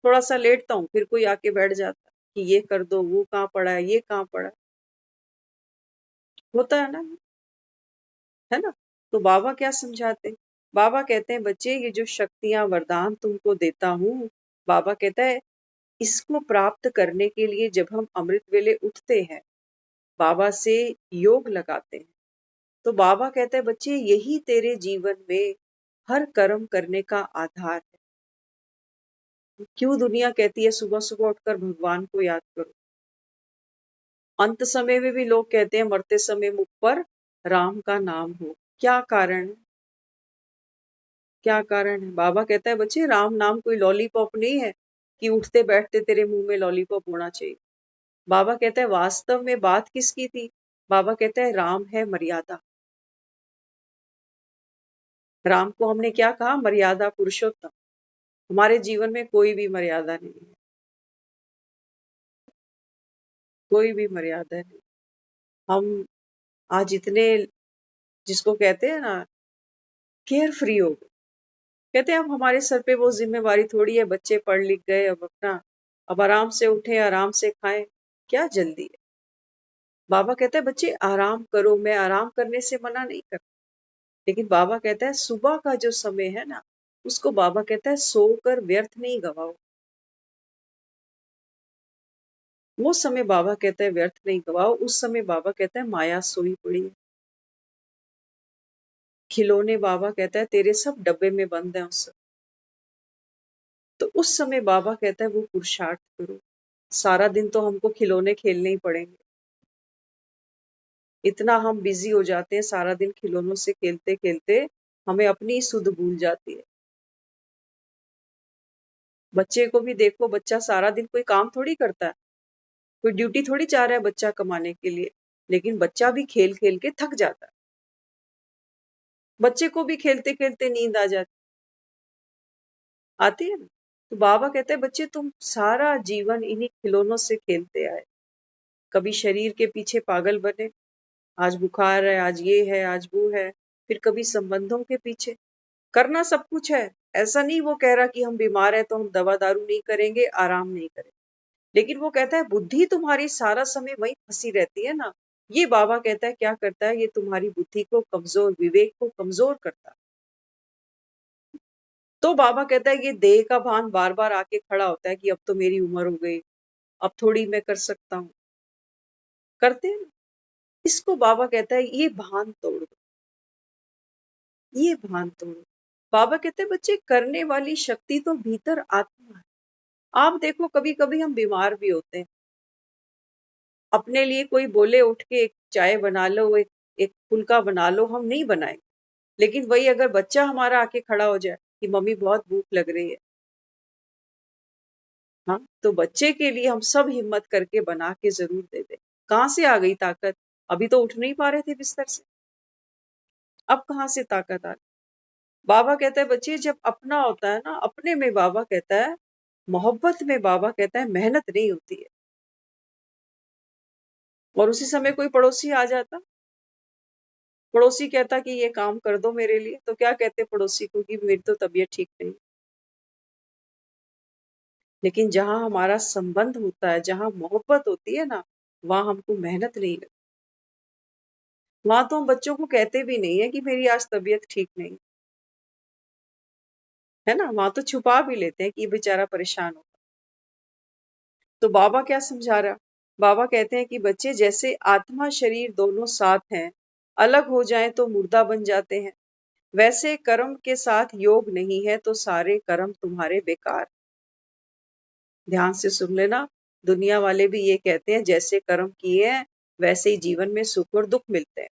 थोड़ा सा लेटता हूँ फिर कोई आके बैठ जाता कि ये कर दो, वो कहाँ पड़ा है, ये कहाँ पड़ा है। होता है ना? तो बाबा क्या समझाते हैं? बाबा कहते हैं बच्चे ये जो शक्तियां वरदान तुमको देता हूँ, बाबा कहता है इसको प्राप्त करने के लिए जब हम अमृत वेले उठते हैं, बाबा से योग लगाते हैं, तो बाबा कहता है बच्चे यही तेरे जीवन में हर कर्म करने का आधार है। क्यों दुनिया कहती है सुबह सुबह उठकर भगवान को याद करो? अंत समय में भी लोग कहते हैं मरते समय मुख पर राम का नाम हो। क्या कारण है? क्या कारण है? बाबा कहता है बच्चे राम नाम कोई लॉलीपॉप नहीं है कि उठते बैठते तेरे मुंह में लॉलीपॉप होना चाहिए। बाबा कहता है वास्तव में बात किसकी थी? बाबा कहता है राम है मर्यादा। राम को हमने क्या कहा? मर्यादा पुरुषोत्तम। हमारे जीवन में कोई भी मर्यादा नहीं है, कोई भी मर्यादा नहीं। हम आज इतने, जिसको कहते हैं ना, केयर फ्री हो गए। कहते हैं अब हमारे सर पे वो जिम्मेवारी थोड़ी है, बच्चे पढ़ लिख गए, अब अपना अब आराम से उठे, आराम से खाएं, क्या जल्दी है? बाबा कहता है बच्चे आराम करो, मैं आराम करने से मना नहीं करता, लेकिन बाबा कहता है सुबह का जो समय है ना, उसको बाबा कहता है सोकर व्यर्थ नहीं गवाओ। वो समय बाबा कहता है व्यर्थ नहीं गवाओ, उस समय बाबा कहता है माया सोई पड़ी है। खिलौने बाबा कहता है तेरे सब डब्बे में बंद है उस समय। तो उस समय बाबा कहता है वो पुरुषार्थ करो। सारा दिन तो हमको खिलौने खेलने ही पड़ेंगे। इतना हम बिजी हो जाते हैं सारा दिन खिलौनों से खेलते खेलते, हमें अपनी सुध भूल जाती है। बच्चे को भी देखो, बच्चा सारा दिन कोई काम थोड़ी करता है, कोई ड्यूटी थोड़ी जा रहा है बच्चा कमाने के लिए, लेकिन बच्चा भी खेल खेल के थक जाता है। बच्चे को भी खेलते खेलते नींद आ जाती, आती है ना? तो बाबा कहते हैं बच्चे तुम सारा जीवन इन्हीं खिलौनों से खेलते आए, कभी शरीर के पीछे पागल बने, आज बुखार है, आज ये है, आज वो है, फिर कभी संबंधों के पीछे। करना सब कुछ है, ऐसा नहीं वो कह रहा कि हम बीमार है तो हम दवा दारू नहीं करेंगे, आराम नहीं करेंगे, लेकिन वो कहता है बुद्धि तुम्हारी सारा समय वही फंसी रहती है ना। ये बाबा कहता है क्या करता है, ये तुम्हारी बुद्धि को कमजोर, विवेक को कमजोर करता है। तो बाबा कहता है ये देह का भान बार बार आके खड़ा होता है कि अब तो मेरी उम्र हो गई, अब थोड़ी मैं कर सकता हूँ, करते हैं ना। इसको बाबा कहता है ये भान तोड़ दो, ये भान तोड़ो। बाबा कहते हैं बच्चे करने वाली शक्ति तो भीतर आत्मा है। आप देखो कभी कभी हम बीमार भी होते हैं, अपने लिए कोई बोले उठ के एक चाय बना लो, एक फुल्का बना लो, हम नहीं बनाए, लेकिन वही अगर बच्चा हमारा आके खड़ा हो जाए कि मम्मी बहुत भूख लग रही है, हाँ, तो बच्चे के लिए हम सब हिम्मत करके बना के जरूर दे दे। कहाँ से आ गई ताकत? अभी तो उठ नहीं पा रहे थे बिस्तर से, अब कहाँ से ताकत आ गई? बाबा कहता है बच्चे जब अपना होता है ना, अपने में बाबा कहता है, मोहब्बत में बाबा कहता है मेहनत नहीं होती है। और उसी समय कोई पड़ोसी आ जाता, पड़ोसी कहता कि ये काम कर दो मेरे लिए, तो क्या कहते पड़ोसी को कि मेरी तो तबीयत ठीक नहीं। लेकिन जहां हमारा संबंध होता है, जहां मोहब्बत होती है ना, वहां हमको मेहनत नहीं लगती। वहां तो हम बच्चों को कहते भी नहीं है कि मेरी आज तबीयत ठीक नहीं है ना, वहां तो छुपा भी लेते हैं कि ये बेचारा परेशान हो। तो बाबा क्या समझा रहा? बाबा कहते हैं कि बच्चे जैसे आत्मा शरीर दोनों साथ हैं, अलग हो जाएं तो मुर्दा बन जाते हैं, वैसे कर्म के साथ योग नहीं है तो सारे कर्म तुम्हारे बेकार। ध्यान से सुन लेना, दुनिया वाले भी ये कहते हैं जैसे कर्म किए हैं वैसे ही जीवन में सुख और दुख मिलते हैं,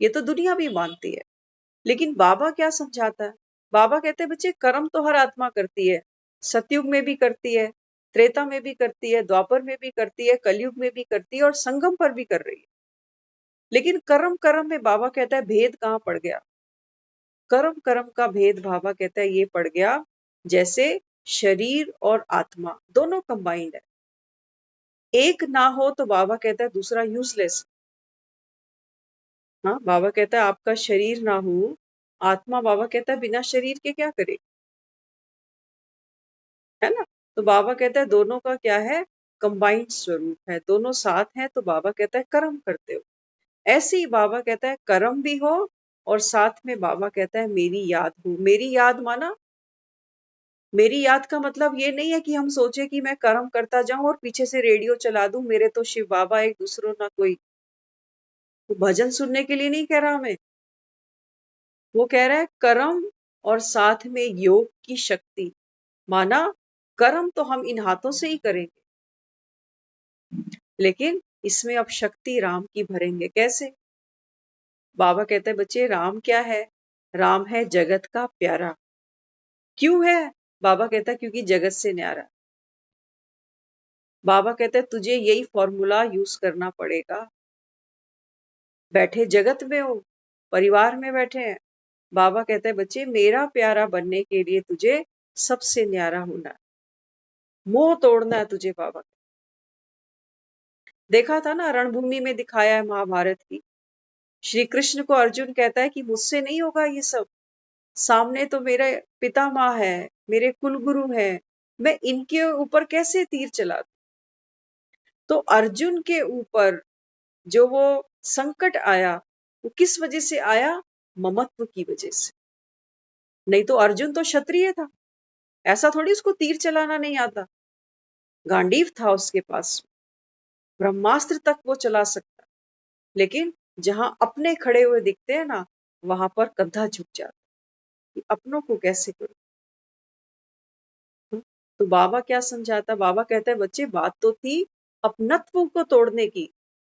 ये तो दुनिया भी मानती है। लेकिन बाबा क्या समझाता है? बाबा कहते हैं बच्चे कर्म तो हर आत्मा करती है, सतयुग में भी करती है, त्रेता में भी करती है, द्वापर में भी करती है, कलयुग में भी करती है और संगम पर भी कर रही है। लेकिन कर्म कर्म में बाबा कहता है भेद कहाँ पड़ गया? कर्म कर्म का भेद बाबा कहता है ये पड़ गया जैसे शरीर और आत्मा दोनों कंबाइंड है, एक ना हो तो बाबा कहता है दूसरा यूजलेस। हाँ, बाबा कहता है आपका शरीर ना हो, आत्मा बाबा कहता है बिना शरीर के क्या करे, है ना। तो बाबा कहता है दोनों का क्या है, कंबाइंड स्वरूप है, दोनों साथ हैं, तो बाबा कहता है कर्म करते हो। ऐसे ही बाबा कहता है कर्म भी हो और साथ में बाबा कहता है मेरी याद हो। मेरी याद माना, मेरी याद का मतलब ये नहीं है कि हम सोचे कि मैं कर्म करता जाऊं और पीछे से रेडियो चला दूं मेरे तो शिव बाबा एक दूसरों ना कोई। वो भजन सुनने के लिए नहीं कह रहा हमें, वो कह रहा है कर्म और साथ में योग की शक्ति। माना कर्म तो हम इन हाथों से ही करेंगे, लेकिन इसमें अब शक्ति राम की भरेंगे कैसे? बाबा कहते हैं बच्चे राम क्या है? राम है जगत का प्यारा। क्यों है? बाबा कहता है क्योंकि जगत से न्यारा। बाबा कहते हैं तुझे यही फॉर्मूला यूज करना पड़ेगा। बैठे जगत में हो, परिवार में बैठे हैं, बाबा कहते हैं बच्चे मेरा प्यारा बनने के लिए तुझे सबसे न्यारा होना है, मोह तोड़ना है तुझे। बाबा देखा था ना, रणभूमि में दिखाया है महाभारत की, श्री कृष्ण को अर्जुन कहता है कि मुझसे नहीं होगा ये सब, सामने तो मेरे पितामह है, मेरे कुलगुरु है, मैं इनके ऊपर कैसे तीर चला दूं? तो अर्जुन के ऊपर जो वो संकट आया, वो किस वजह से आया? ममत्व की वजह से। नहीं तो अर्जुन तो क्षत्रिय था, ऐसा थोड़ी उसको तीर चलाना नहीं आता, गांडीव था उसके पास, ब्रह्मास्त्र तक वो चला सकता। लेकिन जहां अपने खड़े हुए दिखते हैं ना, वहां पर कंधा झुक जाता कि अपनों को कैसे करूं। तो बाबा क्या समझाता? बाबा कहता है बच्चे बात तो थी अपनत्व को तोड़ने की,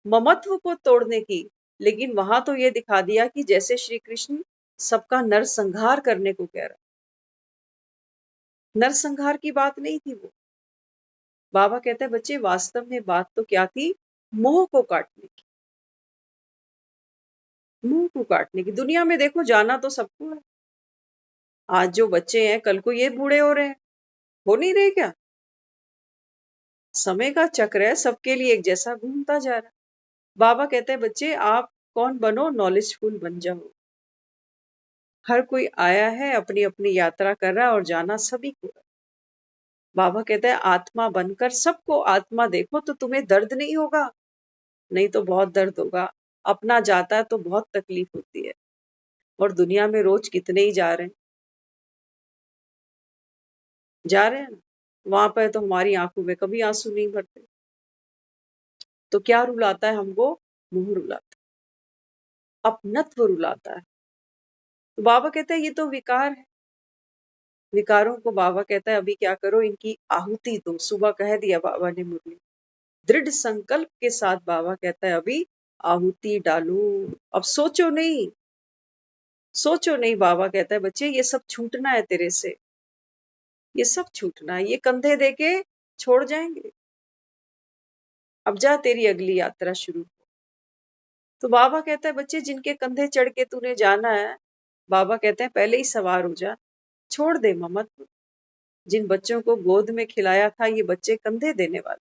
ममत्व को तोड़ने की, लेकिन वहां तो ये दिखा दिया कि जैसे श्री कृष्ण सबका नरसंहार करने को कह रहा, नरसंहार की बात नहीं थी वो। बाबा कहते हैं बच्चे वास्तव में बात तो क्या थी, मोह को काटने की, मोह को काटने की। दुनिया में देखो जाना तो सबको है, आज जो बच्चे हैं कल को ये बूढ़े हो रहे हैं, हो नहीं रहे क्या? समय का चक्र है, सबके लिए एक जैसा घूमता जा रहा है। बाबा कहते हैं बच्चे आप कौन बनो, नॉलेजफुल बन जाओ। हर कोई आया है, अपनी अपनी यात्रा कर रहा है और जाना सभी को है। बाबा कहता है आत्मा बनकर सबको आत्मा देखो तो तुम्हें दर्द नहीं होगा, नहीं तो बहुत दर्द होगा। अपना जाता है तो बहुत तकलीफ होती है। और दुनिया में रोज कितने ही जा रहे हैं, जा रहे हैं ना, वहां पर तो हमारी आंखों में कभी आंसू नहीं भरते। तो क्या रुलाता है हमको? मुंह रुलाता है, अपनत्व रुलाता है। तो बाबा कहता है ये तो विकार है। विकारों को बाबा कहता है अभी क्या करो, इनकी आहुति दो। सुबह कह दिया बाबा ने मुरली, दृढ़ संकल्प के साथ बाबा कहता है अभी आहुति डालो। अब सोचो नहीं, सोचो नहीं। बाबा कहता है बच्चे ये सब छूटना है तेरे से, ये सब छूटना है, ये कंधे देके छोड़ जाएंगे। अब जा तेरी अगली यात्रा शुरू। तो बाबा कहता है बच्चे जिनके कंधे चढ़ के तूने जाना है, बाबा कहते हैं पहले ही सवार हो जा, छोड़ दे ममत्व। जिन बच्चों को गोद में खिलाया था ये बच्चे कंधे देने वाले।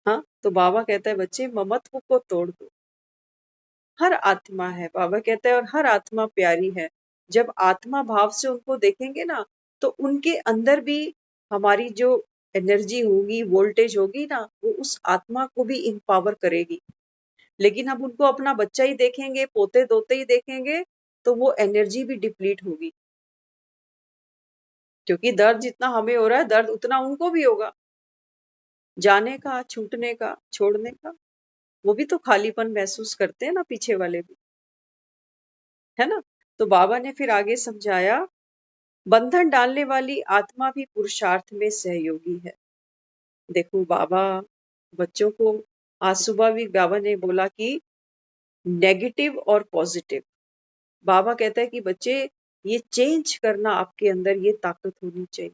हाँ, तो बाबा कहता है बच्चे ममत्व को तोड़ दो। हर आत्मा है, बाबा कहता है, और हर आत्मा प्यारी है। जब आत्मा भाव से उनको देखेंगे ना, तो उनके अंदर भी हमारी जो एनर्जी होगी, वोल्टेज होगी ना, वो उस आत्मा को भी इम्पावर करेगी। लेकिन अब उनको अपना बच्चा ही देखेंगे, पोते दोते ही देखेंगे, तो वो एनर्जी भी डिप्लीट होगी। क्योंकि दर्द जितना हमें हो रहा है, दर्द उतना उनको भी होगा। जाने का, छूटने का, छोड़ने का। वो भी तो खालीपन महसूस करते हैं ना, पीछे वाले भी, है ना। तो बाबा ने फिर आगे समझाया, बंधन डालने वाली आत्मा भी पुरुषार्थ में सहयोगी है। देखो बाबा बच्चों को, आज सुबह भी बाबा ने बोला कि नेगेटिव और पॉजिटिव। बाबा कहता है कि बच्चे ये चेंज करना आपके अंदर ये ताकत होनी चाहिए।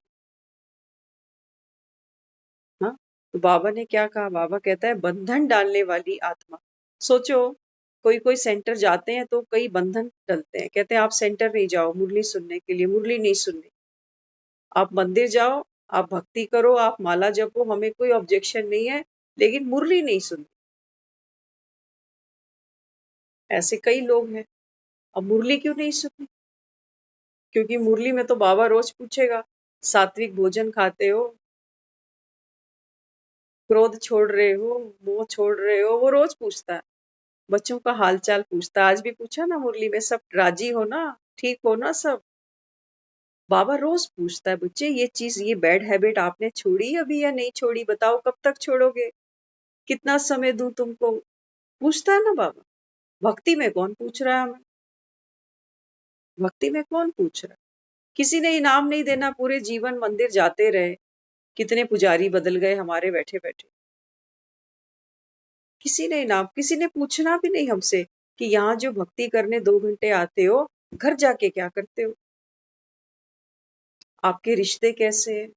हाँ, तो बाबा ने क्या कहा? बाबा कहता है बंधन डालने वाली आत्मा। सोचो, कोई कोई सेंटर जाते हैं तो कई बंधन डलते हैं, कहते हैं आप सेंटर नहीं जाओ मुरली सुनने के लिए, मुरली नहीं सुननी। आप मंदिर जाओ, आप भक्ति करो, आप माला जपो, हमें कोई ऑब्जेक्शन नहीं है, लेकिन मुरली नहीं सुननी। ऐसे कई लोग हैं। अब मुरली क्यों नहीं सुननी? क्योंकि मुरली में तो बाबा रोज पूछेगा, सात्विक भोजन खाते हो, क्रोध छोड़ रहे हो, मोह छोड़ रहे हो, वो रोज पूछता है। बच्चों का हालचाल पूछता है, आज भी पूछा ना मुरली में, सब राजी हो ना, ठीक हो ना सब। बाबा रोज पूछता है बच्चे ये चीज, ये बैड हैबिट आपने छोड़ी अभी या नहीं छोड़ी, बताओ कब तक छोड़ोगे, कितना समय दूं तुमको, पूछता है ना बाबा। भक्ति में कौन पूछ रहा है हमें? भक्ति में कौन पूछ रहा है? किसी ने इनाम नहीं देना, पूरे जीवन मंदिर जाते रहे, कितने पुजारी बदल गए हमारे बैठे बैठे। किसी ने इनाम, किसी ने पूछना भी नहीं हमसे कि यहाँ जो भक्ति करने 2 घंटे आते हो, घर जाके क्या करते हो, आपके रिश्ते कैसे हैं,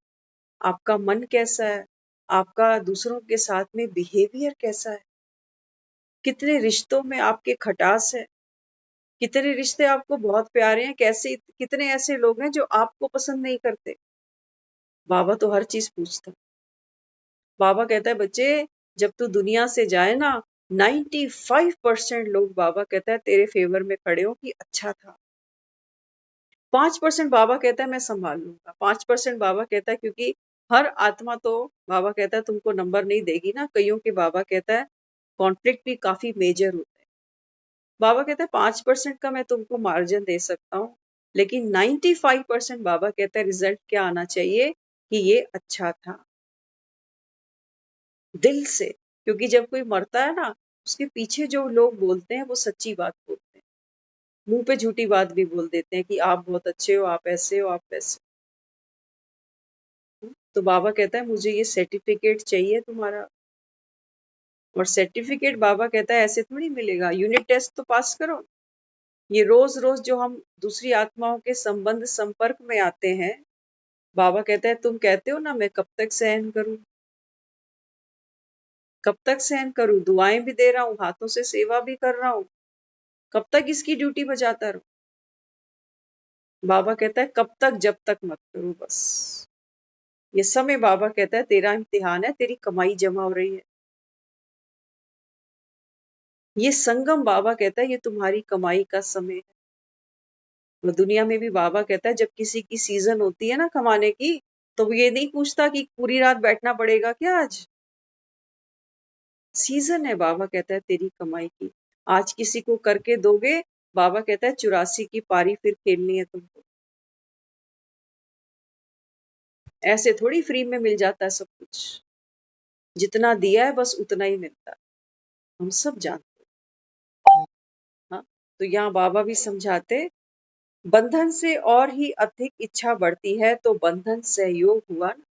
आपका मन कैसा है, आपका दूसरों के साथ में बिहेवियर कैसा है, कितने रिश्तों में आपके खटास है, कितने रिश्ते आपको बहुत प्यारे हैं, कैसे कितने ऐसे लोग हैं जो आपको पसंद नहीं करते। बाबा तो हर चीज पूछता है। बाबा कहता है बच्चे जब तू दुनिया से जाए ना, 95% लोग बाबा कहता है तेरे फेवर में खड़े हो कि अच्छा था। 5% बाबा कहता है मैं संभाल लूंगा। 5% बाबा कहता है क्योंकि हर आत्मा तो बाबा कहता है तुमको नंबर नहीं देगी ना, कईयों के बाबा कहता है कॉन्फ्लिक्ट भी काफी मेजर होता है। बाबा कहता है 5% का मैं तुमको मार्जिन दे सकता हूँ, लेकिन 95% बाबा कहता है रिजल्ट क्या आना चाहिए कि ये अच्छा था, दिल से। क्योंकि जब कोई मरता है ना, उसके पीछे जो लोग बोलते हैं वो सच्ची बात बोलते हैं, मुंह पे झूठी बात भी बोल देते हैं कि आप बहुत अच्छे हो, आप ऐसे हो, आप वैसे हो। तो बाबा कहता है मुझे ये सर्टिफिकेट चाहिए तुम्हारा। और सर्टिफिकेट बाबा कहता है ऐसे थोड़ी मिलेगा, यूनिट टेस्ट तो पास करो। ये रोज रोज जो हम दूसरी आत्माओं के संबंध संपर्क में आते हैं, बाबा कहता है तुम कहते हो ना मैं कब तक सहन करूं, कब तक सहन करूं, दुआएं भी दे रहा हूँ, हाथों से सेवा भी कर रहा हूँ, कब तक इसकी ड्यूटी बजाता रहूं। बाबा कहता है कब तक, जब तक मत करो बस। ये समय बाबा कहता है तेरा इम्तिहान है, तेरी कमाई जमा हो रही है। ये संगम बाबा कहता है ये तुम्हारी कमाई का समय है। और दुनिया में भी बाबा कहता है जब किसी की सीजन होती है ना कमाने की, तो वो ये नहीं पूछता कि पूरी रात बैठना पड़ेगा क्या आज। सीजन है बाबा कहता है तेरी कमाई की। आज किसी को करके दोगे, बाबा कहता है 84 की पारी फिर खेलनी है तुमको। ऐसे थोड़ी फ्री में मिल जाता है सब कुछ। जितना दिया है बस उतना ही मिलता है, हम सब जानते हैं। हाँ, तो यहाँ बाबा भी समझाते, बंधन से और ही अधिक इच्छा बढ़ती है तो बंधन सहयोग हुआ ना।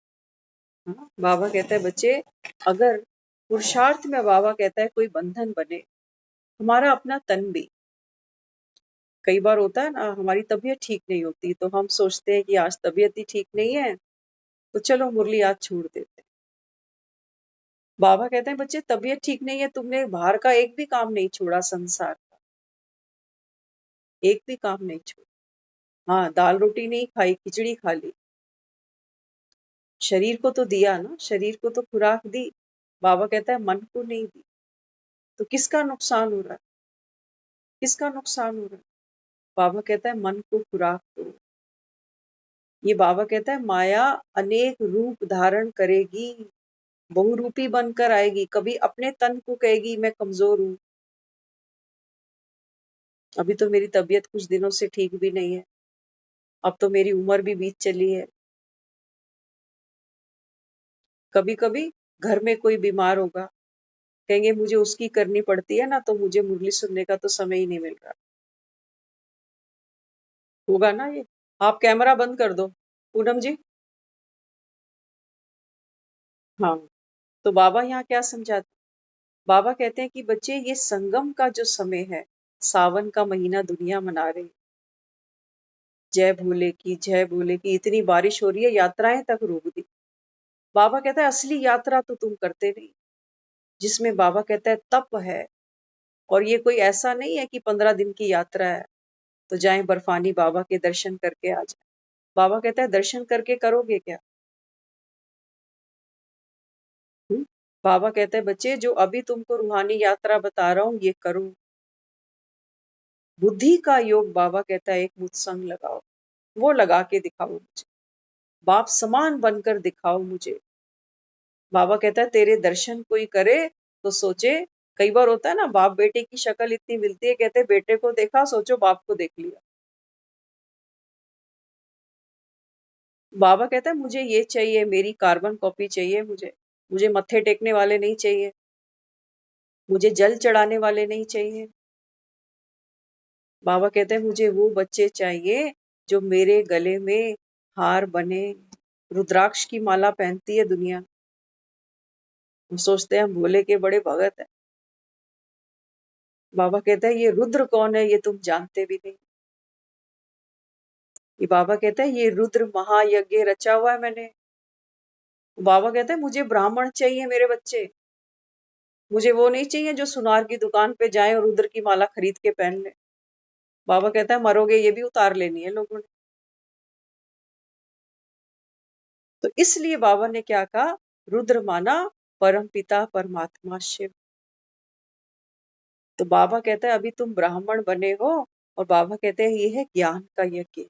हाँ, बाबा कहता है बच्चे, अगर पुरुषार्थ में बाबा कहता है कोई बंधन बने, हमारा अपना तन भी, कई बार होता है ना हमारी तबीयत ठीक नहीं होती तो हम सोचते हैं कि आज तबीयत ही ठीक नहीं है तो चलो मुरली आज छोड़ देते हैं। बाबा कहते हैं बच्चे तबीयत ठीक नहीं है, तुमने बाहर का एक भी काम नहीं छोड़ा, संसार का एक भी काम नहीं छोड़ा। हाँ, दाल रोटी नहीं खाई, खिचड़ी खा ली। शरीर को तो दिया ना, शरीर को तो खुराक दी। बाबा कहता है मन को नहीं दी, तो किसका नुकसान हो रहा है, किसका नुकसान हो रहा है। बाबा कहता है मन को खुराक दो। ये बाबा कहता है माया अनेक रूप धारण करेगी, बहुरूपी बनकर आएगी। कभी अपने तन को कहेगी मैं कमजोर हूं, अभी तो मेरी तबीयत कुछ दिनों से ठीक भी नहीं है, अब तो मेरी उम्र भी बीत चली है। कभी कभी घर में कोई बीमार होगा, कहेंगे मुझे उसकी करनी पड़ती है ना, तो मुझे मुरली सुनने का तो समय ही नहीं मिल रहा। होगा ना ये। आप कैमरा बंद कर दो पूनम जी। हाँ, तो बाबा यहाँ क्या समझाते, बाबा कहते हैं कि बच्चे ये संगम का जो समय है, सावन का महीना दुनिया मना रही, जय भोले की जय भोले की, इतनी बारिश हो रही है यात्राएं तक रोक दी। बाबा कहता है असली यात्रा तो तुम करते नहीं, जिसमें बाबा कहता है तप है। और ये कोई ऐसा नहीं है कि 15 दिन की यात्रा है तो जाएं बर्फानी बाबा के दर्शन करके आ जाए। बाबा कहता है दर्शन करके करोगे क्या। हुँ? बाबा कहते हैं बच्चे जो अभी तुमको रूहानी यात्रा बता रहा हूँ ये करो। बुद्धि का योग बाबा कहता है एक मुत्संग लगाओ, वो लगा के दिखाओ मुझे, बाप समान बनकर दिखाओ मुझे। बाबा कहता है तेरे दर्शन कोई करे तो सोचे, कई बार होता है ना बाप बेटे की शक्ल इतनी मिलती है, कहते हैं बेटे को देखा सोचो बाप को देख लिया। बाबा कहता है मुझे ये चाहिए, मेरी कार्बन कॉपी चाहिए मुझे, मुझे मत्थे टेकने वाले नहीं चाहिए, मुझे जल चढ़ाने वाले नहीं चाहिए। बाबा कहते हैं मुझे वो बच्चे चाहिए जो मेरे गले में हार बने। रुद्राक्ष की माला पहनती है दुनिया, हम सोचते हैं हम भोले के बड़े भगत हैं। बाबा कहता है ये रुद्र कौन है ये तुम जानते भी नहीं। ये बाबा कहता है ये रुद्र महायज्ञ रचा हुआ है मैंने। बाबा कहता है मुझे ब्राह्मण चाहिए मेरे बच्चे, मुझे वो नहीं चाहिए जो सुनार की दुकान पे जाए और रुद्र की माला खरीद के पहन ले। बाबा कहता है मरोगे ये भी उतार लेनी है लोगों ने। तो इसलिए बाबा ने क्या कहा, रुद्र माना परम पिता परमात्मा शिव। तो बाबा कहता है अभी तुम ब्राह्मण बने हो, और बाबा कहते हैं ये है ज्ञान का यज्ञ।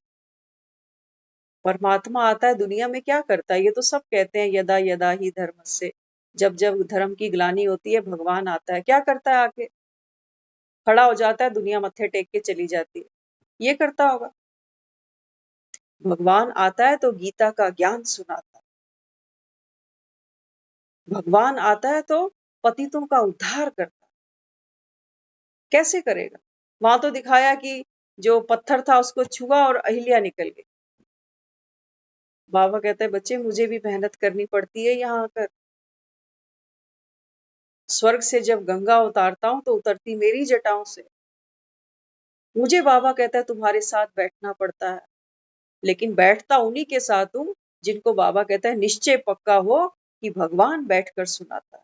परमात्मा आता है दुनिया में क्या करता है, ये तो सब कहते हैं यदा यदा ही धर्म से, जब जब धर्म की ग्लानि होती है भगवान आता है, क्या करता है आके खड़ा हो जाता है, दुनिया मत्थे टेक के चली जाती है, ये करता होगा। भगवान आता है तो गीता का ज्ञान सुनाता है, भगवान आता है तो पतितों का उद्धार करता है। कैसे करेगा, वहां तो दिखाया कि जो पत्थर था उसको छुआ और अहिल्या निकल गई। बाबा कहते हैं बच्चे मुझे भी मेहनत करनी पड़ती है यहाँ आकर, स्वर्ग से जब गंगा उतारता हूँ तो उतरती मेरी जटाओं से। मुझे बाबा कहता है तुम्हारे साथ बैठना पड़ता है, लेकिन बैठता उन्हीं के साथ हूँ जिनको बाबा कहता है निश्चय पक्का हो कि भगवान बैठकर सुनाता है।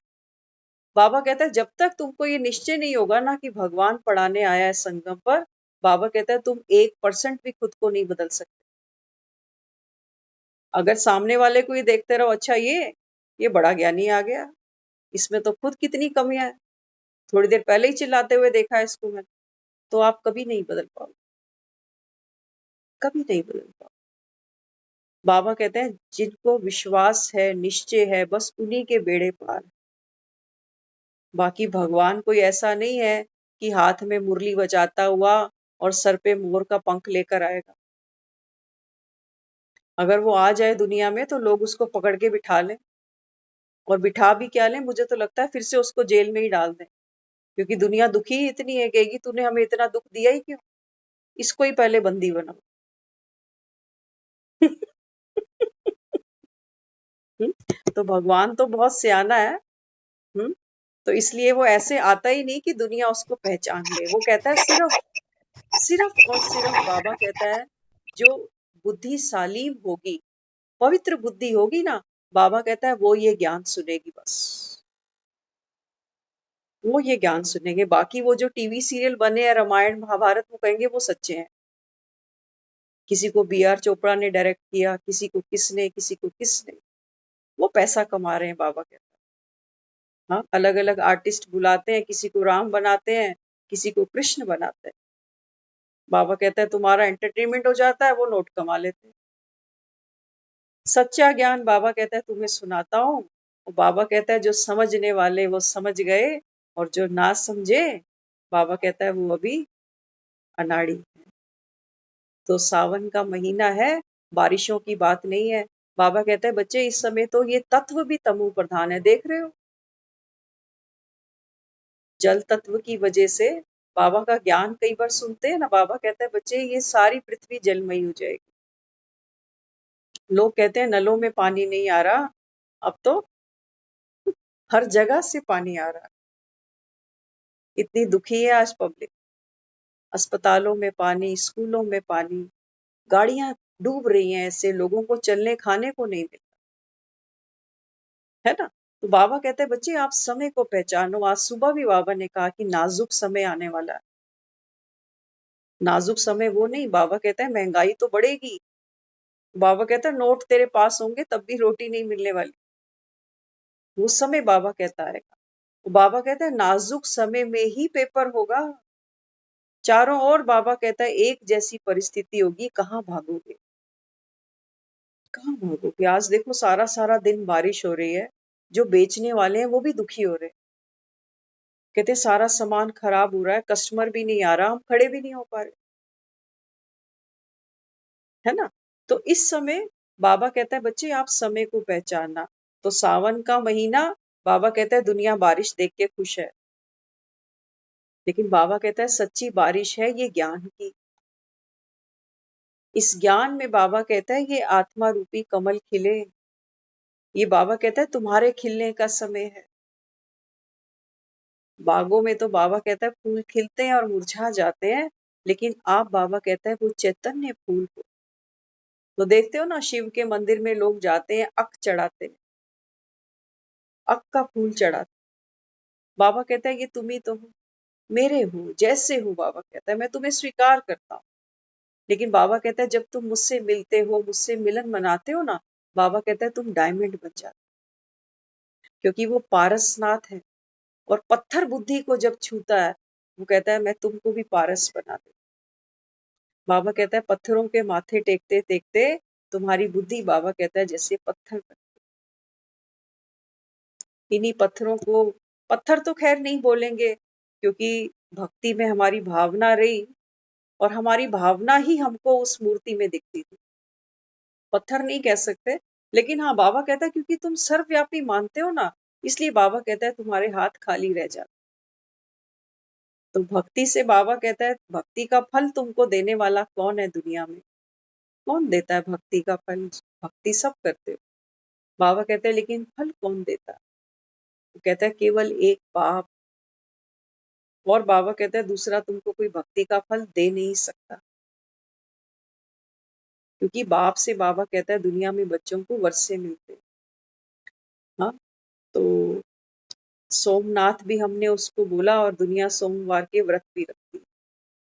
बाबा कहता है जब तक तुमको ये निश्चय नहीं होगा ना कि भगवान पढ़ाने आया है संगम पर, बाबा कहता है तुम 1% भी खुद को नहीं बदल सकते। अगर सामने वाले को ही देखते रहो अच्छा ये बड़ा ज्ञानी आ गया, इसमें तो खुद कितनी कमियां है, थोड़ी देर पहले ही चिल्लाते हुए देखा है इसको मैंने। तो आप कभी नहीं बदल पाओगे, कभी नहीं बदल पाओगे। बाबा कहते हैं जिनको विश्वास है, निश्चय है, बस उन्हीं के बेड़े पार। बाकी भगवान कोई ऐसा नहीं है कि हाथ में मुरली बजाता हुआ और सर पे मोर का पंख लेकर आएगा। अगर वो आ जाए दुनिया में तो लोग उसको पकड़ के बिठा लें, और बिठा भी क्या लें, मुझे तो लगता है फिर से उसको जेल में ही डाल दें, क्योंकि दुनिया दुखी ही इतनी है, कहेगी तूने हमें इतना दुख दिया ही क्यों, इसको ही पहले बंदी बनाओ। तो भगवान तो बहुत सियाना है। हम्म तो इसलिए वो ऐसे आता ही नहीं कि दुनिया उसको पहचान ले। वो कहता है सिर्फ सिर्फ और सिर्फ, बाबा कहता है जो बुद्धिशाली होगी, पवित्र बुद्धि होगी ना, बाबा कहता है वो ये ज्ञान सुनेगी बस, वो ये ज्ञान सुनेंगे। बाकी वो जो टीवी सीरियल बने हैं रामायण महाभारत, वो कहेंगे वो सच्चे हैं। किसी को बी आर चोपड़ा ने डायरेक्ट किया, किसी को किसने, किसी को किसने, वो पैसा कमा रहे हैं। बाबा कहता है हाँ, अलग अलग आर्टिस्ट बुलाते हैं, किसी को राम बनाते हैं, किसी को कृष्ण बनाते हैं। बाबा कहता है तुम्हारा एंटरटेनमेंट हो जाता है, वो नोट कमा लेते हैं। सच्चा ज्ञान बाबा कहता है तुम्हें सुनाता हूँ। और बाबा कहता है जो समझने वाले वो समझ गए, और जो ना समझे, बाबा कहता है वो अभी अनाड़ी। तो सावन का महीना है, बारिशों की बात नहीं है। बाबा कहता है बच्चे इस समय तो ये तत्व भी तमो प्रधान है, देख रहे हो, जल तत्व की वजह से। बाबा का ज्ञान कई बार सुनते हैं ना, बाबा कहता है बच्चे ये सारी पृथ्वी जलमयी हो जाएगी। लोग कहते हैं नलों में पानी नहीं आ रहा, अब तो हर जगह से पानी आ रहा है। इतनी दुखी है आज पब्लिक। अस्पतालों में पानी, स्कूलों में पानी, गाड़ियां डूब रही हैं, ऐसे लोगों को चलने खाने को नहीं मिल, है ना। तो बाबा कहते हैं बच्चे आप समय को पहचानो। आज सुबह भी बाबा ने कहा कि नाजुक समय आने वाला है। नाजुक समय वो नहीं, बाबा कहता है महंगाई तो बढ़ेगी। बाबा कहता है नोट तेरे पास होंगे तब भी रोटी नहीं मिलने वाली, वो समय बाबा कहता है। तो बाबा कहता है नाजुक समय में ही पेपर होगा। चारों ओर बाबा कहता है एक जैसी परिस्थिति होगी, कहाँ भागोगे, कहाँ भागोगे। आज देखो सारा सारा दिन बारिश हो रही है, जो बेचने वाले हैं वो भी दुखी हो रहे हैं। कहते सारा सामान खराब हो रहा है, कस्टमर भी नहीं आ रहा, हम खड़े भी नहीं हो पा रहे, है ना। तो इस समय बाबा कहता है बच्चे आप समय को पहचानना। तो सावन का महीना, बाबा कहता है दुनिया बारिश देख के खुश है, लेकिन बाबा कहता है सच्ची बारिश है ये ज्ञान की। इस ज्ञान में बाबा कहता है ये आत्मा रूपी कमल खिले। ये बाबा कहता है तुम्हारे खिलने का समय है। बागों में तो बाबा कहता है फूल खिलते हैं और मुरझा जाते हैं, लेकिन आप, बाबा कहता है वो चैतन्य फूल हो। तो देखते हो ना शिव के मंदिर में लोग जाते हैं, अक चढ़ाते हैं, अक का फूल चढ़ाते। बाबा कहता है ये तुम ही तो हो, मेरे हो, जैसे हो। बाबा कहता है मैं तुम्हें स्वीकार करता हूँ। लेकिन बाबा कहता है जब तुम मुझसे मिलते हो, मुझसे मिलन मनाते हो ना, बाबा कहता है तुम डायमंड बन जाते हो, क्योंकि वो पारसनाथ है। और पत्थर बुद्धि को जब छूता है, वो कहता है मैं तुमको भी पारस बना दूं। बाबा कहता है पत्थरों के माथे टेकते टेकते तुम्हारी बुद्धि, बाबा कहता है जैसे पत्थर बन। इन्हीं पत्थरों को, पत्थर तो खैर नहीं बोलेंगे, क्योंकि भक्ति में हमारी भावना रही, और हमारी भावना ही हमको उस मूर्ति में दिखती थी। पत्थर नहीं कह सकते। लेकिन हाँ, बाबा कहता है क्योंकि तुम सर्वव्यापी मानते हो ना, इसलिए बाबा कहता है तुम्हारे हाथ खाली रह जाते। तो भक्ति से, बाबा कहता है भक्ति का फल तुमको देने वाला कौन है दुनिया में, कौन देता है भक्ति का फल। भक्ति सब करते हो, बाबा कहते हैं लेकिन फल कौन देता है। वो कहता है केवल एक बाप। और बाबा कहता है दूसरा तुमको कोई भक्ति का फल दे नहीं सकता, क्योंकि बाप से, बाबा कहता है दुनिया में बच्चों को वर्षे मिलते हैं। हाँ, तो सोमनाथ भी हमने उसको बोला, और दुनिया सोमवार के व्रत भी रखती है।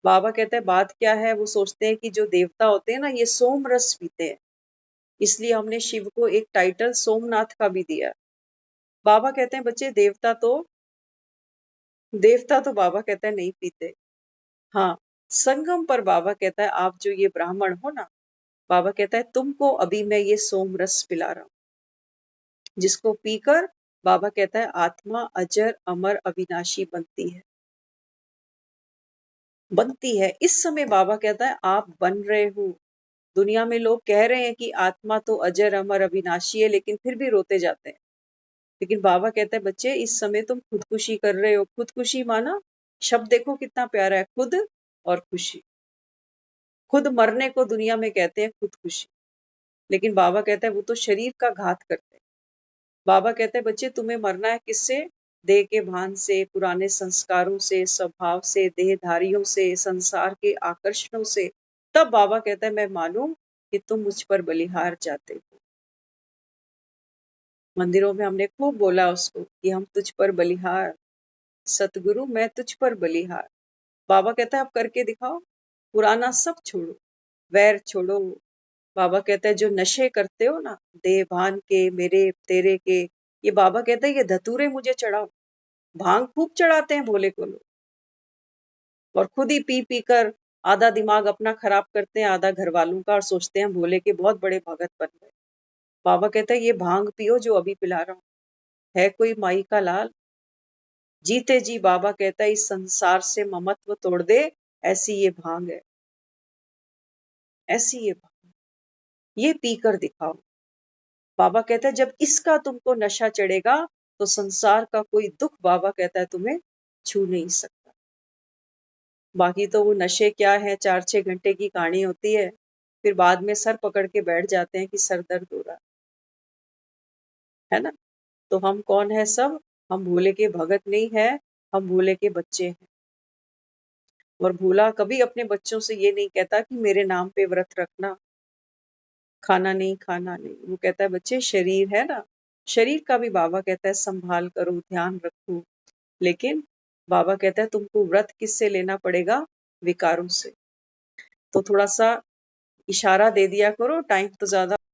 बाबा कहता है बात क्या है, वो सोचते हैं कि जो देवता होते हैं ना ये सोम रस पीते हैं, इसलिए हमने शिव को एक टाइटल सोमनाथ का भी दिया। बाबा कहते हैं बच्चे देवता तो देवता तो बाबा कहता है नहीं पीते। हाँ, संगम पर बाबा कहता है आप जो ये ब्राह्मण हो ना, बाबा कहता है तुमको अभी मैं ये सोम रस पिला रहा हूँ, जिसको पीकर बाबा कहता है आत्मा अजर अमर अविनाशी बनती है। इस समय बाबा कहता है आप बन रहे हो। दुनिया में लोग कह रहे हैं कि आत्मा तो अजर अमर अविनाशी है, लेकिन फिर भी रोते जाते हैं। लेकिन बाबा कहता है बच्चे इस समय तुम खुदकुशी कर रहे हो। खुदकुशी माना शब्द देखो कितना प्यारा है, खुद और खुशी। खुद मरने को दुनिया में कहते हैं खुदकुशी, लेकिन बाबा कहता है वो तो शरीर का घात करते हैं। बाबा कहते हैं बच्चे तुम्हें मरना है किससे? देह के भान से, पुराने संस्कारों से, स्वभाव से, देहधारियों से, संसार के आकर्षणों से। तब बाबा कहता है मैं मालूम कि तुम मुझ पर बलिहार जाते हो। मंदिरों में हमने खूब बोला उसको कि हम तुझ पर बलिहार, सतगुरु मैं तुझ पर बलिहार। बाबा कहता है आप करके दिखाओ, पुराना सब छोड़ो, वैर छोड़ो। बाबा कहता है जो नशे करते हो ना, देह भान के, मेरे तेरे के, ये बाबा कहता है ये धतूरे मुझे चढ़ाओ। भांग खूब चढ़ाते हैं भोले को लोग, और खुद ही पी पी कर आधा दिमाग अपना खराब करते हैं, आधा घर वालों का, और सोचते हैं भोले के बहुत बड़े भगत बन गए। बाबा कहता है ये भांग पियो जो अभी पिला रहा हूं, है कोई माई का लाल। जीते जी बाबा कहता है इस संसार से ममत्व तोड़ दे, ऐसी ये भांग है, ऐसी ये भांग, ये पी कर दिखाओ। बाबा कहता है जब इसका तुमको नशा चढ़ेगा तो संसार का कोई दुख बाबा कहता है तुम्हें छू नहीं सकता। बाकी तो वो नशे क्या है, 4-6 घंटे की कहानी होती है, फिर बाद में सर पकड़ के बैठ जाते हैं कि सर दर्द हो रहा है ना। तो हम कौन है सब? हम भोले के भगत नहीं है, हम भोले के बच्चे हैं। और भोला कभी अपने बच्चों से ये नहीं कहता कि मेरे नाम पे व्रत रखना, खाना नहीं खाना नहीं। वो कहता है बच्चे शरीर है ना, शरीर का भी बाबा कहता है संभाल करो, ध्यान रखो। लेकिन बाबा कहता है तुमको व्रत किससे लेना पड़ेगा? विकारों से। तो थोड़ा सा इशारा दे दिया करो, टाइम तो ज्यादा